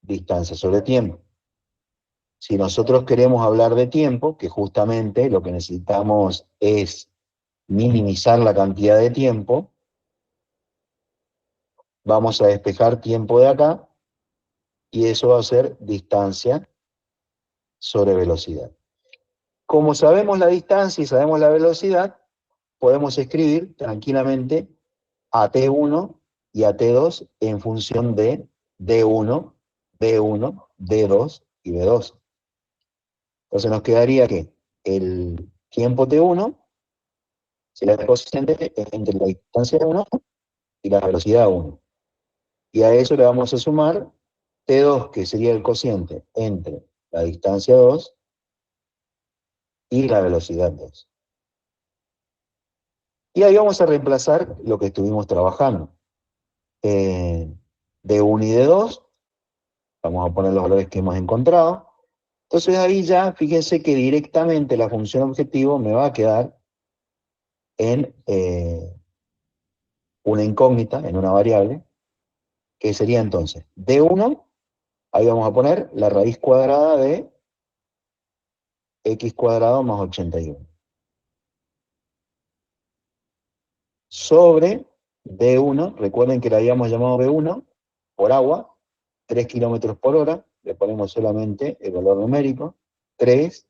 distancia sobre tiempo. Si nosotros queremos hablar de tiempo, que justamente lo que necesitamos es minimizar la cantidad de tiempo, vamos a despejar tiempo de acá, y eso va a ser distancia sobre velocidad. Como sabemos la distancia y sabemos la velocidad, podemos escribir tranquilamente a T1 y a T2 en función de D1, B1, D2 y B2. Entonces nos quedaría que el tiempo T1 sería el cociente entre la distancia 1 y la velocidad 1. Y a eso le vamos a sumar T2, que sería el cociente entre la distancia 2 y la velocidad 2. Y ahí vamos a reemplazar lo que estuvimos trabajando. D1 y D2, vamos a poner los valores que hemos encontrado. Entonces ahí ya, fíjense que directamente la función objetivo me va a quedar en una incógnita, en una variable, que sería entonces D1, ahí vamos a poner la raíz cuadrada de x cuadrado más 81. Sobre D1, recuerden que la habíamos llamado B1, por agua, 3 kilómetros por hora, le ponemos solamente el valor numérico, 3,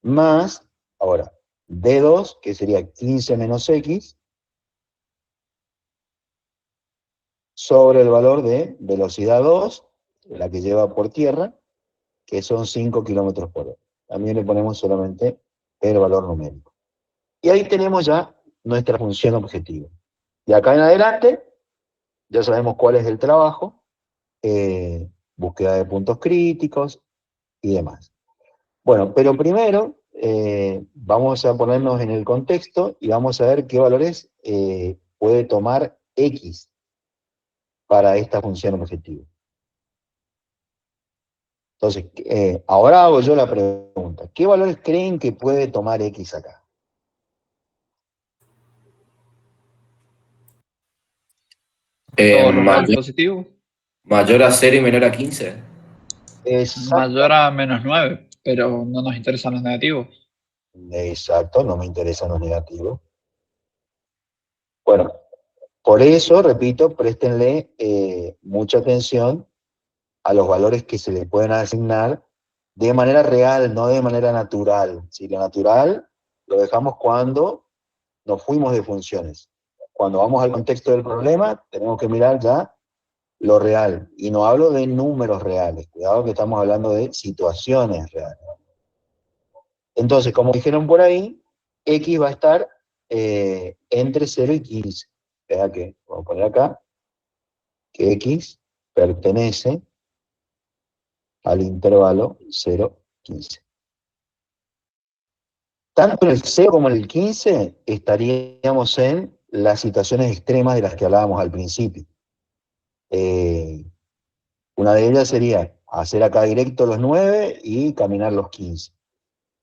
más, ahora, D2, que sería 15 menos X, sobre el valor de velocidad 2, la que lleva por tierra, que son 5 kilómetros por hora. También le ponemos solamente el valor numérico. Y ahí tenemos ya nuestra función objetivo. De acá en adelante, ya sabemos cuál es el trabajo, búsqueda de puntos críticos y demás. Bueno, pero primero vamos a ponernos en el contexto y vamos a ver qué valores puede tomar X para esta función objetivo. Entonces, ahora hago yo la pregunta. ¿Qué valores creen que puede tomar X acá? Todos los Mayor, positivos. mayor a 0 y menor a 15. Mayor a -9, pero no nos interesan los negativos. Exacto, no me interesan los negativos. Bueno, por eso, repito, préstenle mucha atención a los valores que se le pueden asignar de manera real, no de manera natural. Si lo natural lo dejamos cuando nos fuimos de funciones. Cuando vamos al contexto del problema, tenemos que mirar ya lo real. Y no hablo de números reales, cuidado que estamos hablando de situaciones reales. Entonces, como dijeron por ahí, X va a estar entre 0 y 15. Vea que, vamos a poner acá, que X pertenece al intervalo 0, 15. tanto en el 0 como en el 15 estaríamos en las situaciones extremas de las que hablábamos al principio. Una de ellas sería hacer acá directo los 9 y caminar los 15.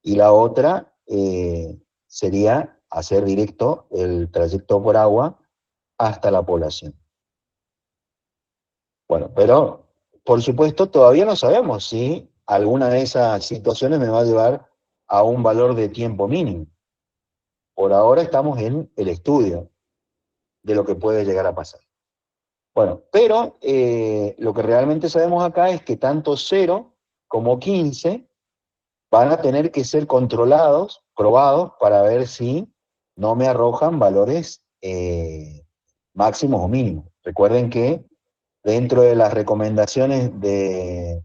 Y la otra sería hacer directo el trayecto por agua hasta la población. Bueno, pero por supuesto todavía no sabemos si alguna de esas situaciones me va a llevar a un valor de tiempo mínimo. Por ahora estamos en el estudio de lo que puede llegar a pasar. Bueno, pero lo que realmente sabemos acá es que tanto 0 como 15 van a tener que ser controlados, probados, para ver si no me arrojan valores máximos o mínimos. Recuerden que dentro de las recomendaciones de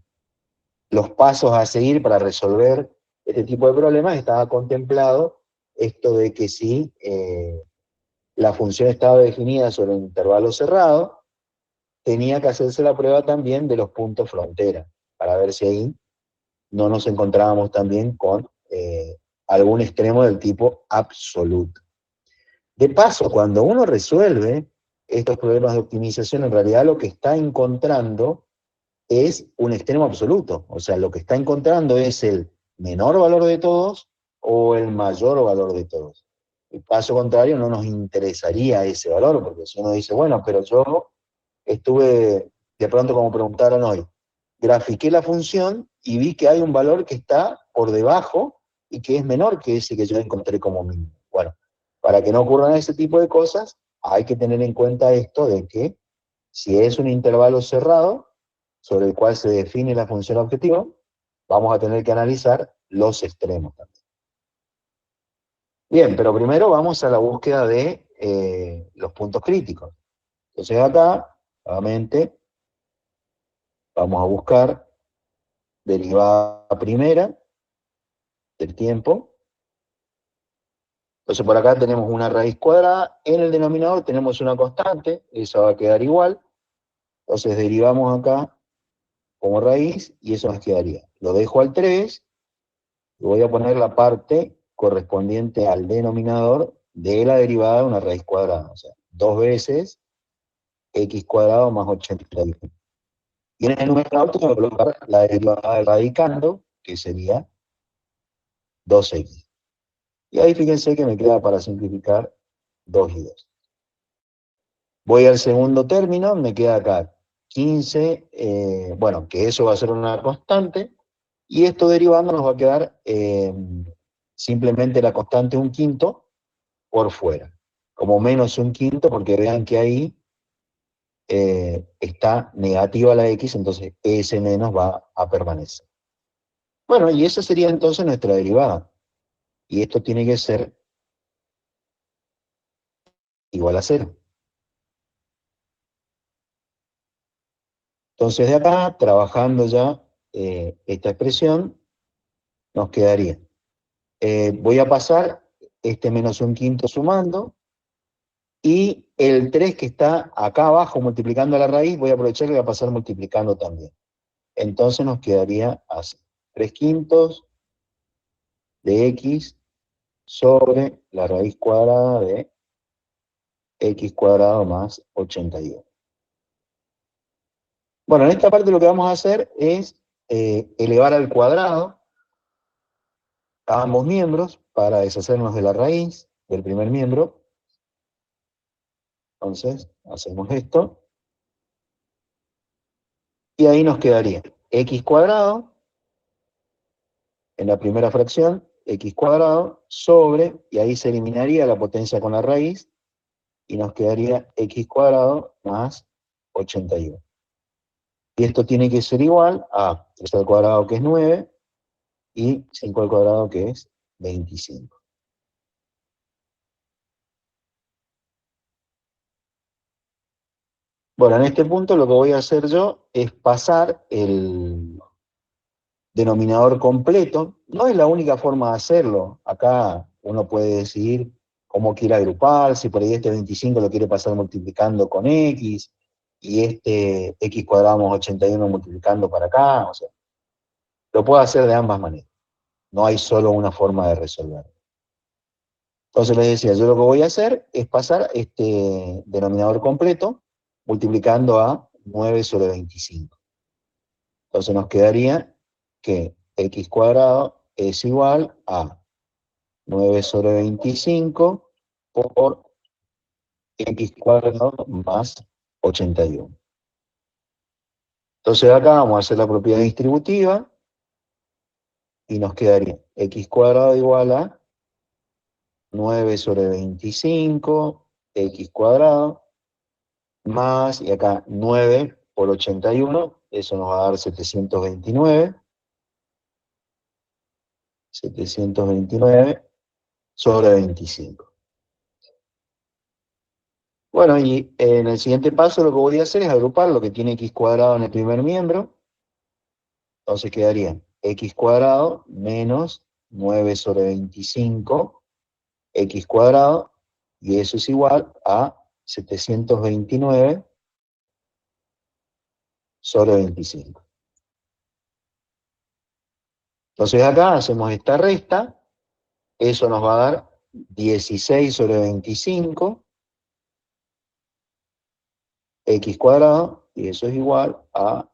los pasos a seguir para resolver este tipo de problemas estaba contemplado esto de que si la función estaba definida sobre un intervalo cerrado, tenía que hacerse la prueba también de los puntos frontera, para ver si ahí no nos encontrábamos también con algún extremo del tipo absoluto. De paso, cuando uno resuelve estos problemas de optimización, en realidad lo que está encontrando es un extremo absoluto. O sea, lo que está encontrando es el menor valor de todos o el mayor valor de todos. En caso contrario, no nos interesaría ese valor, porque si uno dice, bueno, pero yo estuve, de pronto como preguntaron hoy, grafiqué la función y vi que hay un valor que está por debajo y que es menor que ese que yo encontré como mínimo. Bueno, para que no ocurran ese tipo de cosas, hay que tener en cuenta esto de que si es un intervalo cerrado sobre el cual se define la función objetivo, vamos a tener que analizar los extremos también. Bien, pero primero vamos a la búsqueda de los puntos críticos. Entonces acá, nuevamente, vamos a buscar derivada primera del tiempo. Entonces por acá tenemos una raíz cuadrada, en el denominador tenemos una constante, esa va a quedar igual. Entonces derivamos acá como raíz y eso nos quedaría. Lo dejo al 3 y voy a poner la parte correspondiente al denominador de la derivada de una raíz cuadrada. O sea, 2 veces x cuadrado más 81. Y en el numerador tengo que colocar la derivada del radicando, que sería 2x. Y ahí fíjense que me queda para simplificar 2 y 2. Voy al segundo término, me queda acá 15, bueno, que eso va a ser una constante, y esto derivando nos va a quedar simplemente la constante 1/5 por fuera, como menos 1/5, porque vean que ahí está negativa la x, entonces ese menos va a permanecer. Bueno, y esa sería entonces nuestra derivada. Y esto tiene que ser igual a 0. Entonces de acá, trabajando ya esta expresión, nos quedaría. Voy a pasar este menos 1/5 sumando, y el 3 que está acá abajo multiplicando la raíz, voy a aprovechar y voy a pasar multiplicando también. Entonces nos quedaría así. 3/5 de x sobre la raíz cuadrada de x cuadrado más 81. Bueno, en esta parte lo que vamos a hacer es elevar al cuadrado a ambos miembros para deshacernos de la raíz del primer miembro. Entonces, hacemos esto. Y ahí nos quedaría x cuadrado, en la primera fracción, x cuadrado, sobre, y ahí se eliminaría la potencia con la raíz, y nos quedaría x cuadrado más 81. Y esto tiene que ser igual a 3 al cuadrado, que es 9, y 5 al cuadrado, que es 25. Bueno, en este punto lo que voy a hacer yo es pasar el denominador completo. No es la única forma de hacerlo. Acá uno puede decidir cómo quiere agrupar, si por ahí este 25 lo quiere pasar multiplicando con x, y este x cuadrado más 81 multiplicando para acá. O sea, lo puedo hacer de ambas maneras. No hay solo una forma de resolverlo. Entonces les decía, yo lo que voy a hacer es pasar este denominador completo multiplicando a 9 sobre 25. Entonces nos quedaría que x cuadrado es igual a 9 sobre 25 por x cuadrado más 81. Entonces acá vamos a hacer la propiedad distributiva y nos quedaría x cuadrado igual a 9 sobre 25, x cuadrado, más, y acá 9 por 81, eso nos va a dar 729. 729 sobre 25. Bueno, y en el siguiente paso lo que voy a hacer es agrupar lo que tiene x cuadrado en el primer miembro. Entonces quedaría x cuadrado menos 9 sobre 25, x cuadrado, y eso es igual a 729 sobre 25. Entonces acá hacemos esta resta, eso nos va a dar 16 sobre 25, x cuadrado, y eso es igual a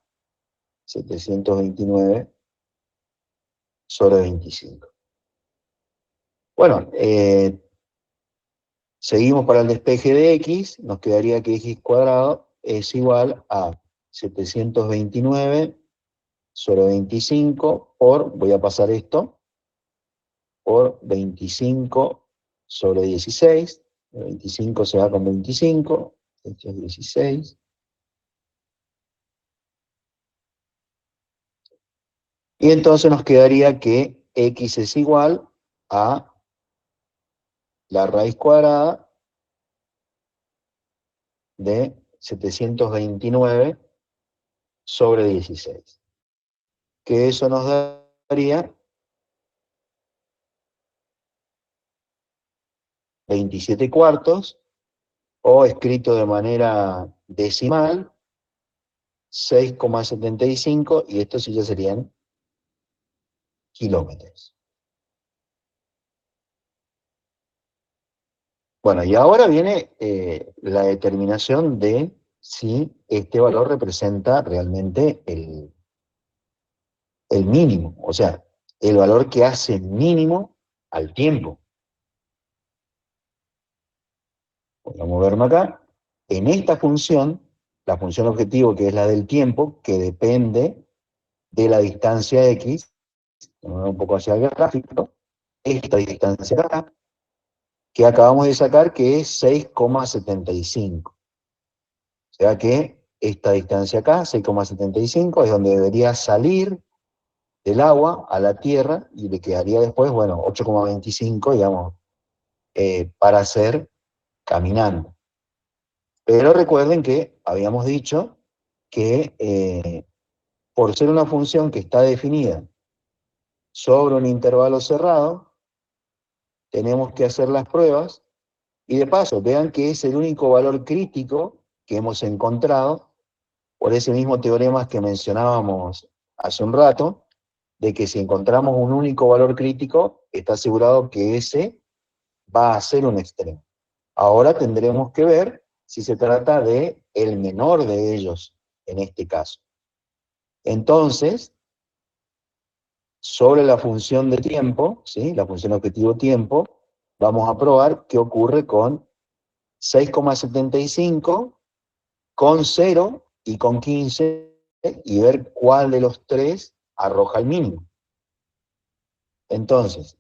729 sobre 25. Bueno, seguimos para el despeje de x, nos quedaría que x cuadrado es igual a 729 sobre 25 por, voy a pasar esto, por 25 sobre 16, 25 se va con 25, esto es 16. Y entonces nos quedaría que x es igual a la raíz cuadrada de 729 sobre 16. Que eso nos daría 27 cuartos, o escrito de manera decimal, 6,75, y esto sí ya serían kilómetros. Bueno, y ahora viene la determinación de si este valor representa realmente el mínimo, o sea, el valor que hace mínimo al tiempo. Voy a moverme acá. En esta función, la función objetivo, que es la del tiempo, que depende de la distancia x, vamos un poco hacia el gráfico, esta distancia acá, que acabamos de sacar, que es 6,75. O sea que esta distancia acá, 6,75, es donde debería salir del agua a la Tierra, y le quedaría después, bueno, 8,25, digamos, para hacer caminando. Pero recuerden que habíamos dicho que por ser una función que está definida sobre un intervalo cerrado, tenemos que hacer las pruebas, y de paso, vean que es el único valor crítico que hemos encontrado, por ese mismo teorema que mencionábamos hace un rato, de que si encontramos un único valor crítico, está asegurado que ese va a ser un extremo. Ahora tendremos que ver si se trata de el menor de ellos, en este caso. Entonces, sobre la función de tiempo, ¿sí?, la función objetivo tiempo, vamos a probar qué ocurre con 6,75, con 0 y con 15, y ver cuál de los tres arroja el mínimo. Entonces,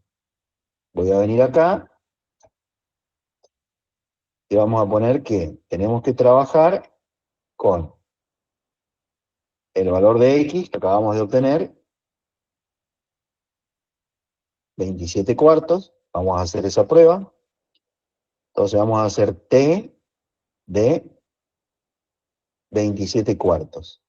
voy a venir acá, y vamos a poner que tenemos que trabajar con el valor de x que acabamos de obtener, 27 cuartos, vamos a hacer esa prueba. Entonces vamos a hacer t de 27 cuartos.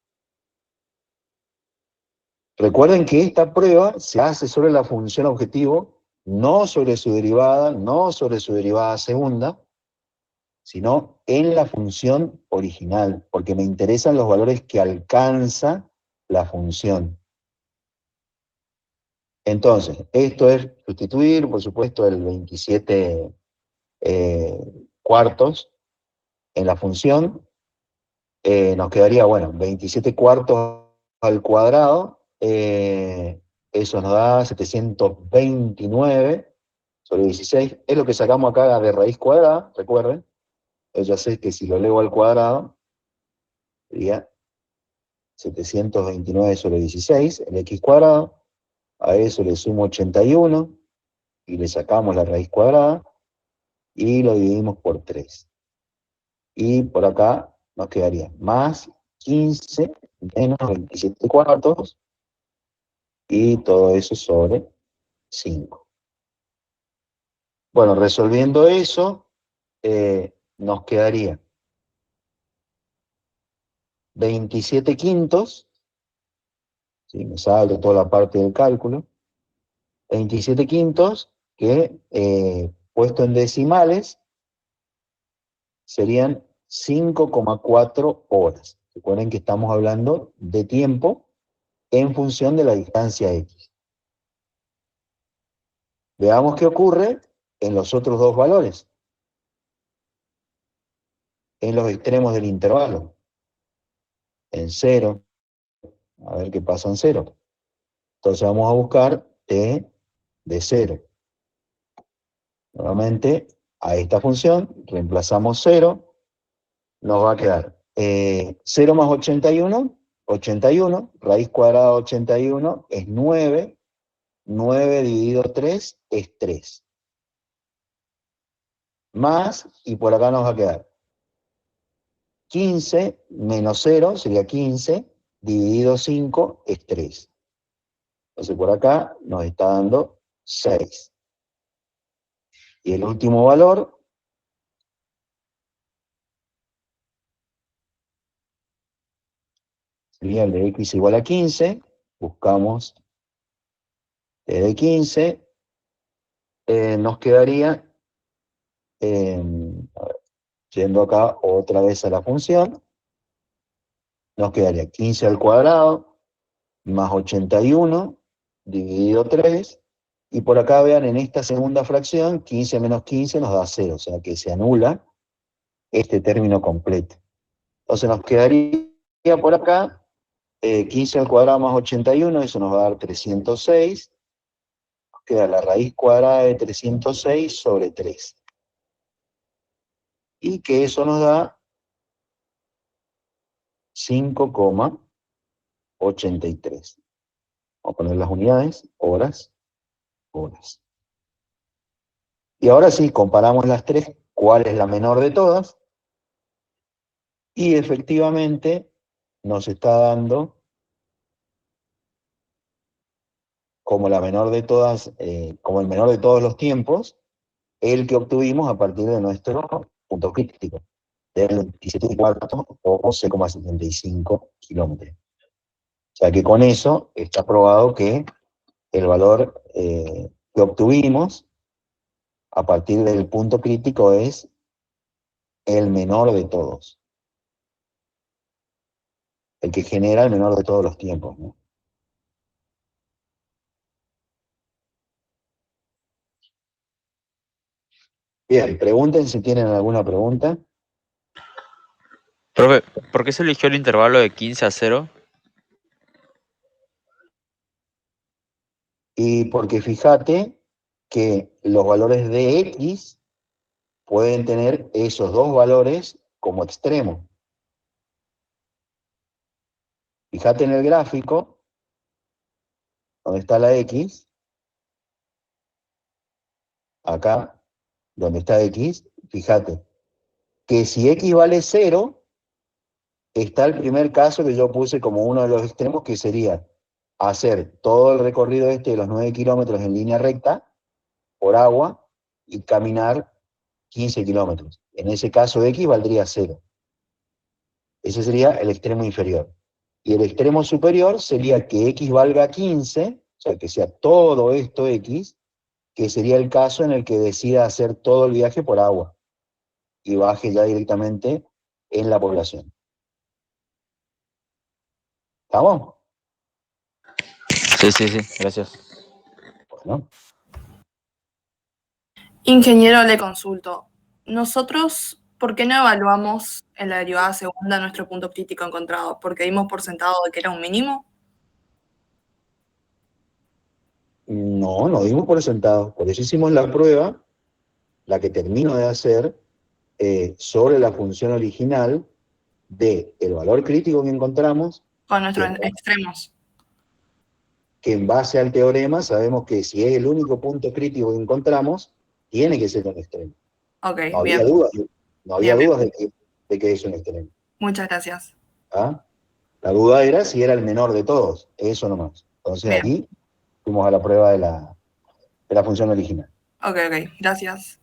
Recuerden que esta prueba se hace sobre la función objetivo, no sobre su derivada, no sobre su derivada segunda, sino en la función original, porque me interesan los valores que alcanza la función. Entonces, esto es sustituir, por supuesto, el 27 cuartos en la función, nos quedaría, bueno, 27 cuartos al cuadrado, eso nos da 729 sobre 16, es lo que sacamos acá de raíz cuadrada, recuerden, yo ya sé que si lo elevo al cuadrado, sería 729 sobre 16, el x cuadrado, a eso le sumo 81, y le sacamos la raíz cuadrada, y lo dividimos por 3. Y por acá nos quedaría más 15 menos 27 cuartos, y todo eso sobre 5. Bueno, resolviendo eso, nos quedaría 27 quintos, ¿sí? Me salto toda la parte del cálculo, 27 quintos que, puesto en decimales, serían 5,4 horas. Recuerden que estamos hablando de tiempo en función de la distancia x. Veamos qué ocurre en los otros dos valores, en los extremos del intervalo, en 0, a ver qué pasa en 0. Entonces vamos a buscar t de 0. Nuevamente, a esta función, reemplazamos 0, nos va a quedar 0 más 81, 81, raíz cuadrada de 81 es 9, 9 dividido 3 es 3. Más, y por acá nos va a quedar 15 menos 0 sería 15, dividido 5 es 3. Entonces por acá nos está dando 6. Y el último valor sería el de x igual a 15. Buscamos t de 15. Nos quedaría, a ver, yendo acá otra vez a la función, nos quedaría 15 al cuadrado más 81 dividido 3. Y por acá vean, en esta segunda fracción, 15 menos 15 nos da 0, o sea que se anula este término completo. Entonces nos quedaría por acá 15 al cuadrado más 81, eso nos va a dar 306. Nos queda la raíz cuadrada de 306 sobre 3. Y que eso nos da 5,83. Vamos a poner las unidades, horas, horas. Y ahora sí, comparamos las tres, cuál es la menor de todas. Y efectivamente nos está dando como la menor de todas, como el menor de todos los tiempos, el que obtuvimos a partir de nuestro punto crítico, del 27 cuartos o 11,75 kilómetros. O sea que con eso está probado que el valor que obtuvimos a partir del punto crítico es el menor de todos. El que genera el menor de todos los tiempos, ¿no? Bien, pregunten si tienen alguna pregunta. Profe, ¿por qué se eligió el intervalo de 15 a 0? Y porque fíjate que los valores de x pueden tener esos dos valores como extremo. Fíjate en el gráfico, donde está la x, acá, donde está x, fíjate que si x vale 0, está el primer caso que yo puse como uno de los extremos, que sería hacer todo el recorrido este de los 9 kilómetros en línea recta, por agua, y caminar 15 kilómetros. En ese caso x valdría 0. Ese sería el extremo inferior. Y el extremo superior sería que x valga 15, o sea, que sea todo esto x, que sería el caso en el que decida hacer todo el viaje por agua y baje ya directamente en la población. ¿Estamos? Sí, sí, sí, gracias. Bueno. Ingeniero, le consulto. nosotros, ¿por qué no evaluamos en la derivada segunda nuestro punto crítico encontrado? ¿Porque dimos por sentado de que era un mínimo? No, no dimos por sentado. Por eso hicimos la prueba, la que termino de hacer, sobre la función original de el valor crítico que encontramos, Con nuestros extremos. que en base al teorema sabemos que si es el único punto crítico que encontramos, tiene que ser un extremo. Ok, No había bien. dudas, no había Bien, dudas de que es un extremo. Muchas gracias. ¿Ah? La duda era si era el menor de todos, eso nomás. Entonces Bien. aquí fuimos a la prueba de la función original. Ok, gracias.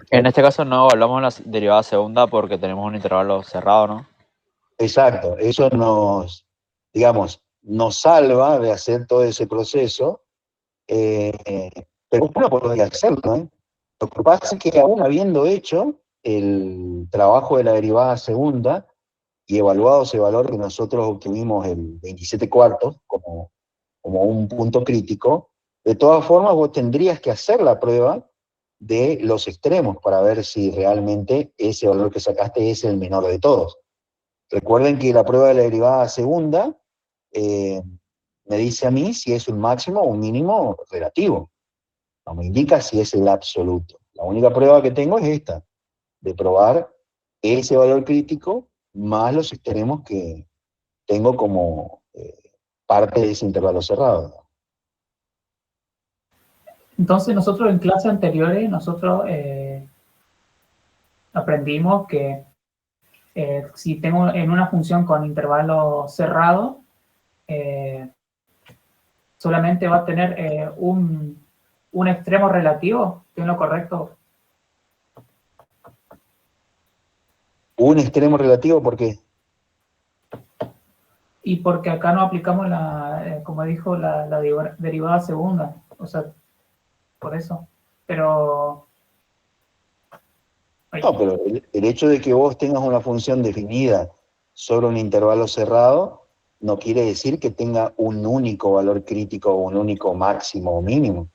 En este caso no evaluamos la derivada segunda porque tenemos un intervalo cerrado, ¿no? Exacto, eso nos, digamos, nos salva de hacer todo ese proceso, pero uno podría hacerlo, ¿eh? Lo que pasa es que aún habiendo hecho el trabajo de la derivada segunda y evaluado ese valor que nosotros obtuvimos el 27 cuartos como un punto crítico, de todas formas vos tendrías que hacer la prueba de los extremos para ver si realmente ese valor que sacaste es el menor de todos. Recuerden que la prueba de la derivada segunda me dice a mí si es un máximo o un mínimo relativo. No me indica si es el absoluto. La única prueba que tengo es esta, de probar ese valor crítico más los extremos que tengo como parte de ese intervalo cerrado. Entonces nosotros en clases anteriores, nosotros aprendimos que si tengo en una función con intervalo cerrado, solamente va a tener un extremo relativo, ¿es lo correcto? Un extremo relativo, ¿por qué? Y porque acá no aplicamos como dijo, la derivada segunda, o sea, por eso. Pero... No, pero el hecho de que vos tengas una función definida sobre un intervalo cerrado no quiere decir que tenga un único valor crítico o un único máximo o mínimo.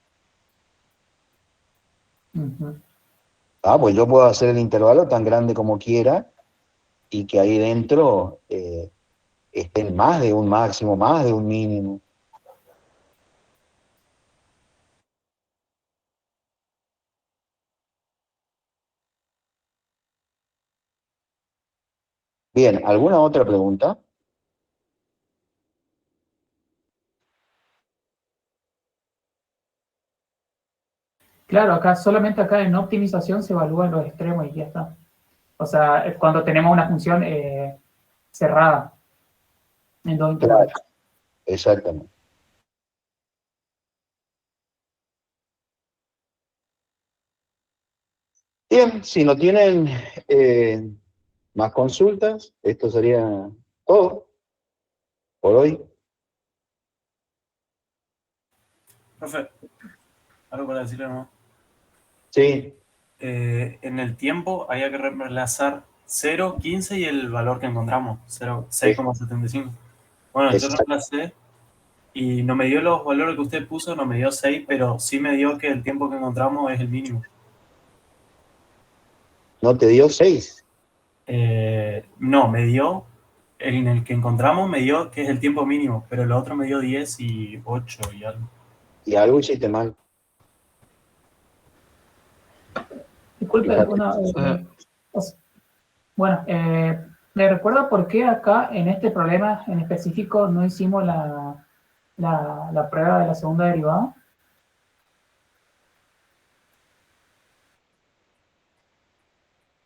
Pues yo puedo hacer el intervalo tan grande como quiera y que ahí dentro estén más de un máximo, más de un mínimo. Bien, ¿alguna otra pregunta? Claro, solamente acá en optimización se evalúan los extremos y ya está. O sea, es cuando tenemos una función cerrada. En dos intervalos. Claro, exactamente. Bien, si no tienen más consultas, esto sería todo por hoy. Profe, algo para decirle, ¿no? Sí. En el tiempo había que reemplazar 0, 15 y el valor que encontramos, 6,75. Bueno, yo reemplacé y no me dio los valores que usted puso, no me dio 6, pero sí me dio que el tiempo que encontramos es el mínimo. ¿No te dio 6? No, me dio, en el que encontramos me dio que es el tiempo mínimo, pero el otro me dio 10 y 8 y algo. Y algo hiciste mal. Disculpe, bueno, ¿me recuerda por qué acá en este problema en específico no hicimos la prueba de la segunda derivada?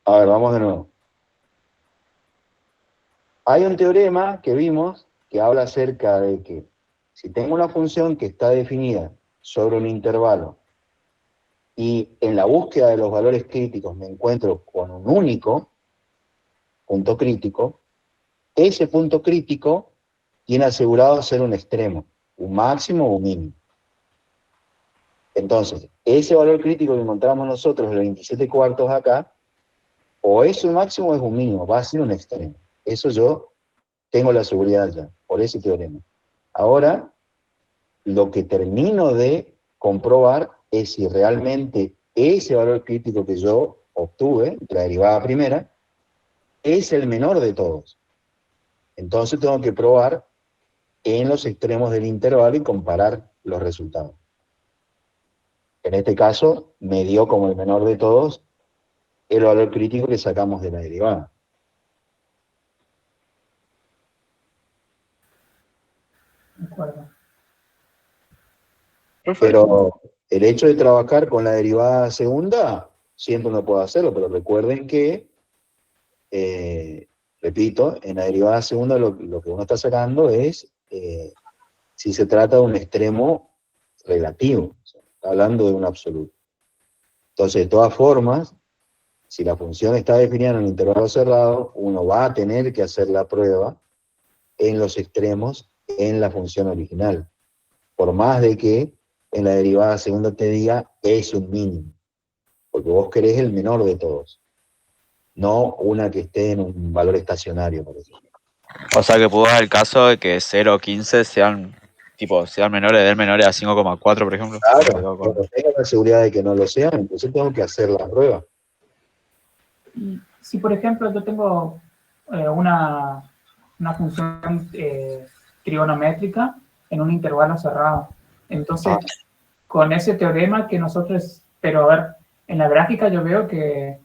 A ver, vamos de nuevo. Hay un teorema que vimos que habla acerca de que si tengo una función que está definida sobre un intervalo y en la búsqueda de los valores críticos me encuentro con un único punto crítico, ese punto crítico tiene asegurado ser un extremo, un máximo o un mínimo. Entonces, ese valor crítico que encontramos nosotros, el 27 cuartos acá, o es un máximo o es un mínimo, va a ser un extremo. Eso yo tengo la seguridad ya, por ese teorema. Ahora, lo que termino de comprobar es si realmente ese valor crítico que yo obtuve, de la derivada primera, es el menor de todos. Entonces tengo que probar en los extremos del intervalo y comparar los resultados. En este caso, me dio como el menor de todos el valor crítico que sacamos de la derivada. De acuerdo. Pero el hecho de trabajar con la derivada segunda, siempre uno puede hacerlo, pero recuerden que, repito, en la derivada segunda lo que uno está sacando es si se trata de un extremo relativo, o sea, está hablando de un absoluto. Entonces, de todas formas, si la función está definida en un intervalo cerrado, uno va a tener que hacer la prueba en los extremos en la función original, por más de que en la derivada segunda te diga es un mínimo, porque vos querés el menor de todos, no una que esté en un valor estacionario, por ejemplo. O sea que pudo dar el caso de que 0 o 15 sean menores, den menores a 5,4, por ejemplo. Claro, cuando tengo la seguridad de que no lo sean, entonces tengo que hacer la prueba. Y si, por ejemplo, yo tengo una función trigonométrica en un intervalo cerrado, entonces con ese teorema que nosotros, pero a ver, en la gráfica yo veo que,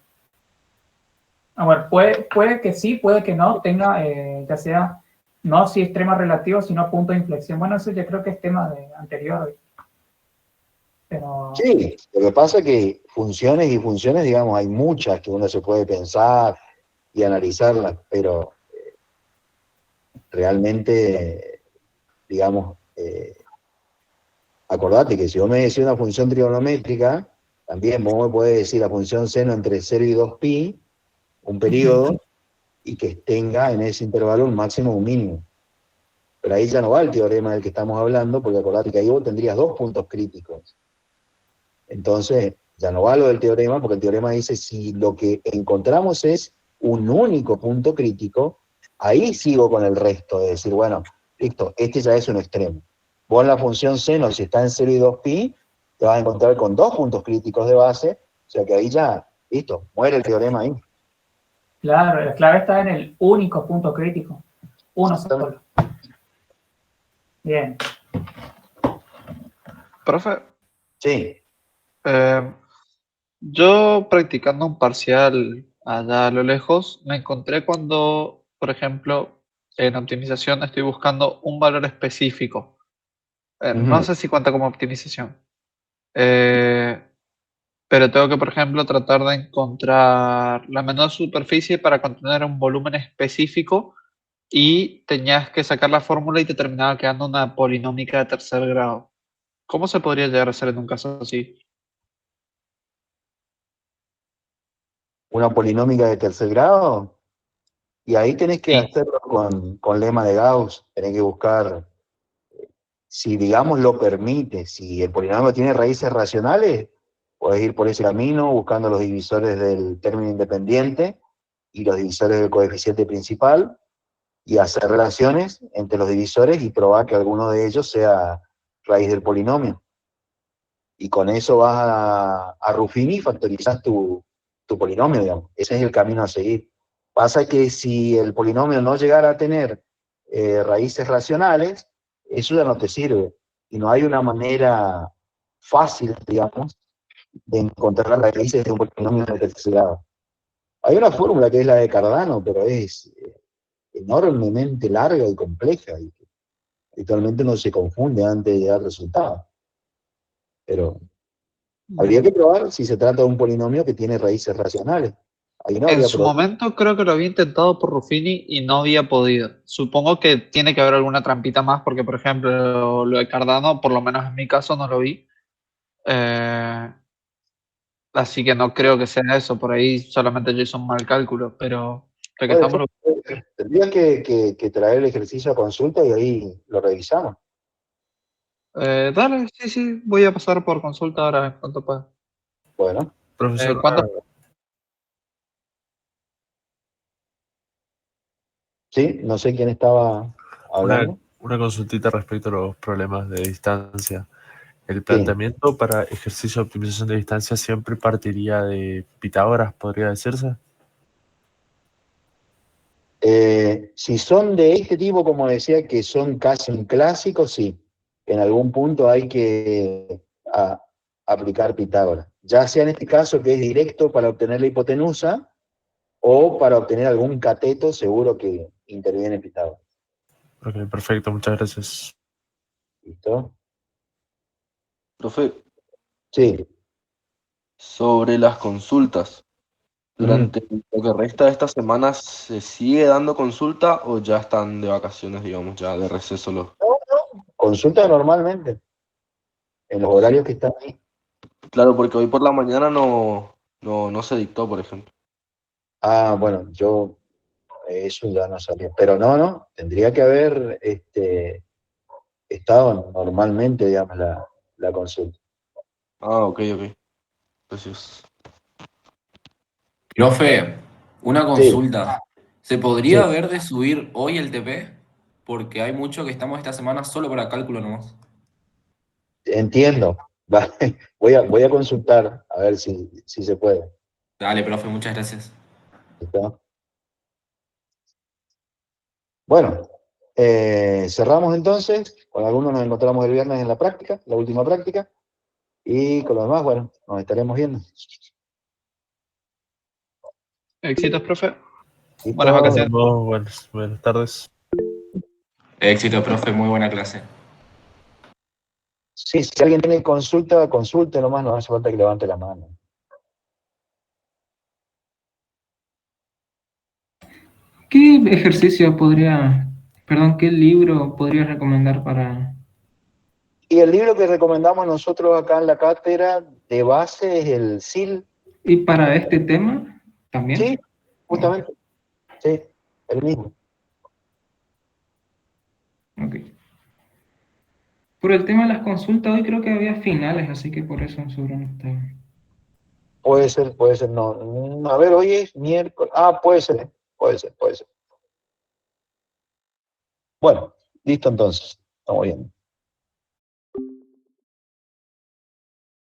a ver, puede que sí, puede que no, tenga ya sea, no si extrema relativo, sino punto de inflexión. Bueno, eso yo creo que es tema de anterior. Pero... Sí, lo que pasa es que funciones y funciones, digamos, hay muchas que uno se puede pensar y analizarlas, pero realmente, digamos, acordate que si vos me decís una función trigonométrica, también vos me podés decir la función seno entre 0 y 2pi, un periodo, y que tenga en ese intervalo un máximo o un mínimo. Pero ahí ya no va el teorema del que estamos hablando, porque acordate que ahí vos tendrías dos puntos críticos. Entonces, ya no va lo del teorema, porque el teorema dice si lo que encontramos es un único punto crítico, ahí sigo con el resto, de decir, bueno, listo, este ya es un extremo. Vos en la función seno, si está en 0 y 2pi, te vas a encontrar con dos puntos críticos de base, o sea que ahí ya, listo, muere el teorema ahí. Claro, la clave está en el único punto crítico. Uno solo. Bien. Profe. Sí. Yo practicando un parcial allá a lo lejos, me encontré cuando, por ejemplo, en optimización estoy buscando un valor específico. No sé si cuenta como optimización. Pero tengo que, por ejemplo, tratar de encontrar la menor superficie para contener un volumen específico y tenías que sacar la fórmula y te terminaba quedando una polinómica de tercer grado. ¿Cómo se podría llegar a hacer en un caso así? Una polinómica de tercer grado, y ahí tenés que hacerlo con lema de Gauss, tenés que buscar, si digamos lo permite, si el polinomio tiene raíces racionales, podés ir por ese camino buscando los divisores del término independiente y los divisores del coeficiente principal, y hacer relaciones entre los divisores y probar que alguno de ellos sea raíz del polinomio. Y con eso vas a Ruffini y factorizás tu polinomio, digamos. Ese es el camino a seguir. Pasa que si el polinomio no llegara a tener raíces racionales, eso ya no te sirve. Y no hay una manera fácil, digamos, de encontrar las raíces de un polinomio de tercer grado. Hay una fórmula que es la de Cardano, pero es enormemente larga y compleja, y actualmente no se confunde antes de dar resultados. Pero habría que probar si se trata de un polinomio que tiene raíces racionales. Ahí no En habría su problema. momento creo que lo había intentado por Ruffini y no había podido. Supongo que tiene que haber alguna trampita más porque, por ejemplo, lo de Cardano, por lo menos en mi caso, no lo vi. Así que no creo que sea eso. Por ahí solamente yo hice un mal cálculo, pero ya que Bueno, estamos... tendrías que traer el ejercicio a consulta y ahí lo revisamos. Dale, sí, voy a pasar por consulta ahora en cuanto pueda. Bueno. Profesor, Sí, no sé quién estaba hablando. una consultita respecto a los problemas de distancia. El planteamiento para ejercicio de optimización de distancia siempre partiría de Pitágoras, podría decirse. Si son de este tipo, como decía, que son casi un clásico, sí. En algún punto hay que aplicar Pitágoras. Ya sea en este caso que es directo para obtener la hipotenusa, o para obtener algún cateto, seguro que interviene Pitágoras. Ok, perfecto, muchas gracias. ¿Listo? Profe, Sí. sobre las consultas, ¿durante lo que resta de esta semana se sigue dando consulta o ya están de vacaciones, digamos, ya de receso los? Consulta normalmente, en los horarios que están ahí. Claro, porque hoy por la mañana no se dictó, por ejemplo. Ah, bueno, eso ya no sabía. Pero no, tendría que haber estado normalmente, digamos, la consulta. Ah, ok. Gracias. Profe, una Sí, consulta. ¿Se podría sí, ver de subir hoy el TP? Porque hay mucho que estamos esta semana solo para cálculo nomás. entiendo. Vale, voy a consultar a ver si se puede. Dale, profe, muchas gracias. ¿Listo? Bueno, cerramos entonces. Con algunos nos encontramos el viernes en la práctica, la última práctica. Y con lo demás, bueno, nos estaremos viendo. Éxitos, profe. ¿Listo? Buenas vacaciones. Buenas tardes. Éxito, profe, muy buena clase. Sí, si alguien tiene consulta, consulte nomás, no hace falta que levante la mano. ¿Qué ejercicio qué libro podría recomendar para... Y el libro que recomendamos nosotros acá en la cátedra de base es el SIL. ¿Y para este tema también? Sí, justamente. Sí, el mismo. Ok. Por el tema de las consultas, hoy creo que había finales, así que por eso seguro no estaba. Puede ser, no. A ver, hoy es miércoles. Ah, puede ser. Bueno, listo entonces. Estamos viendo.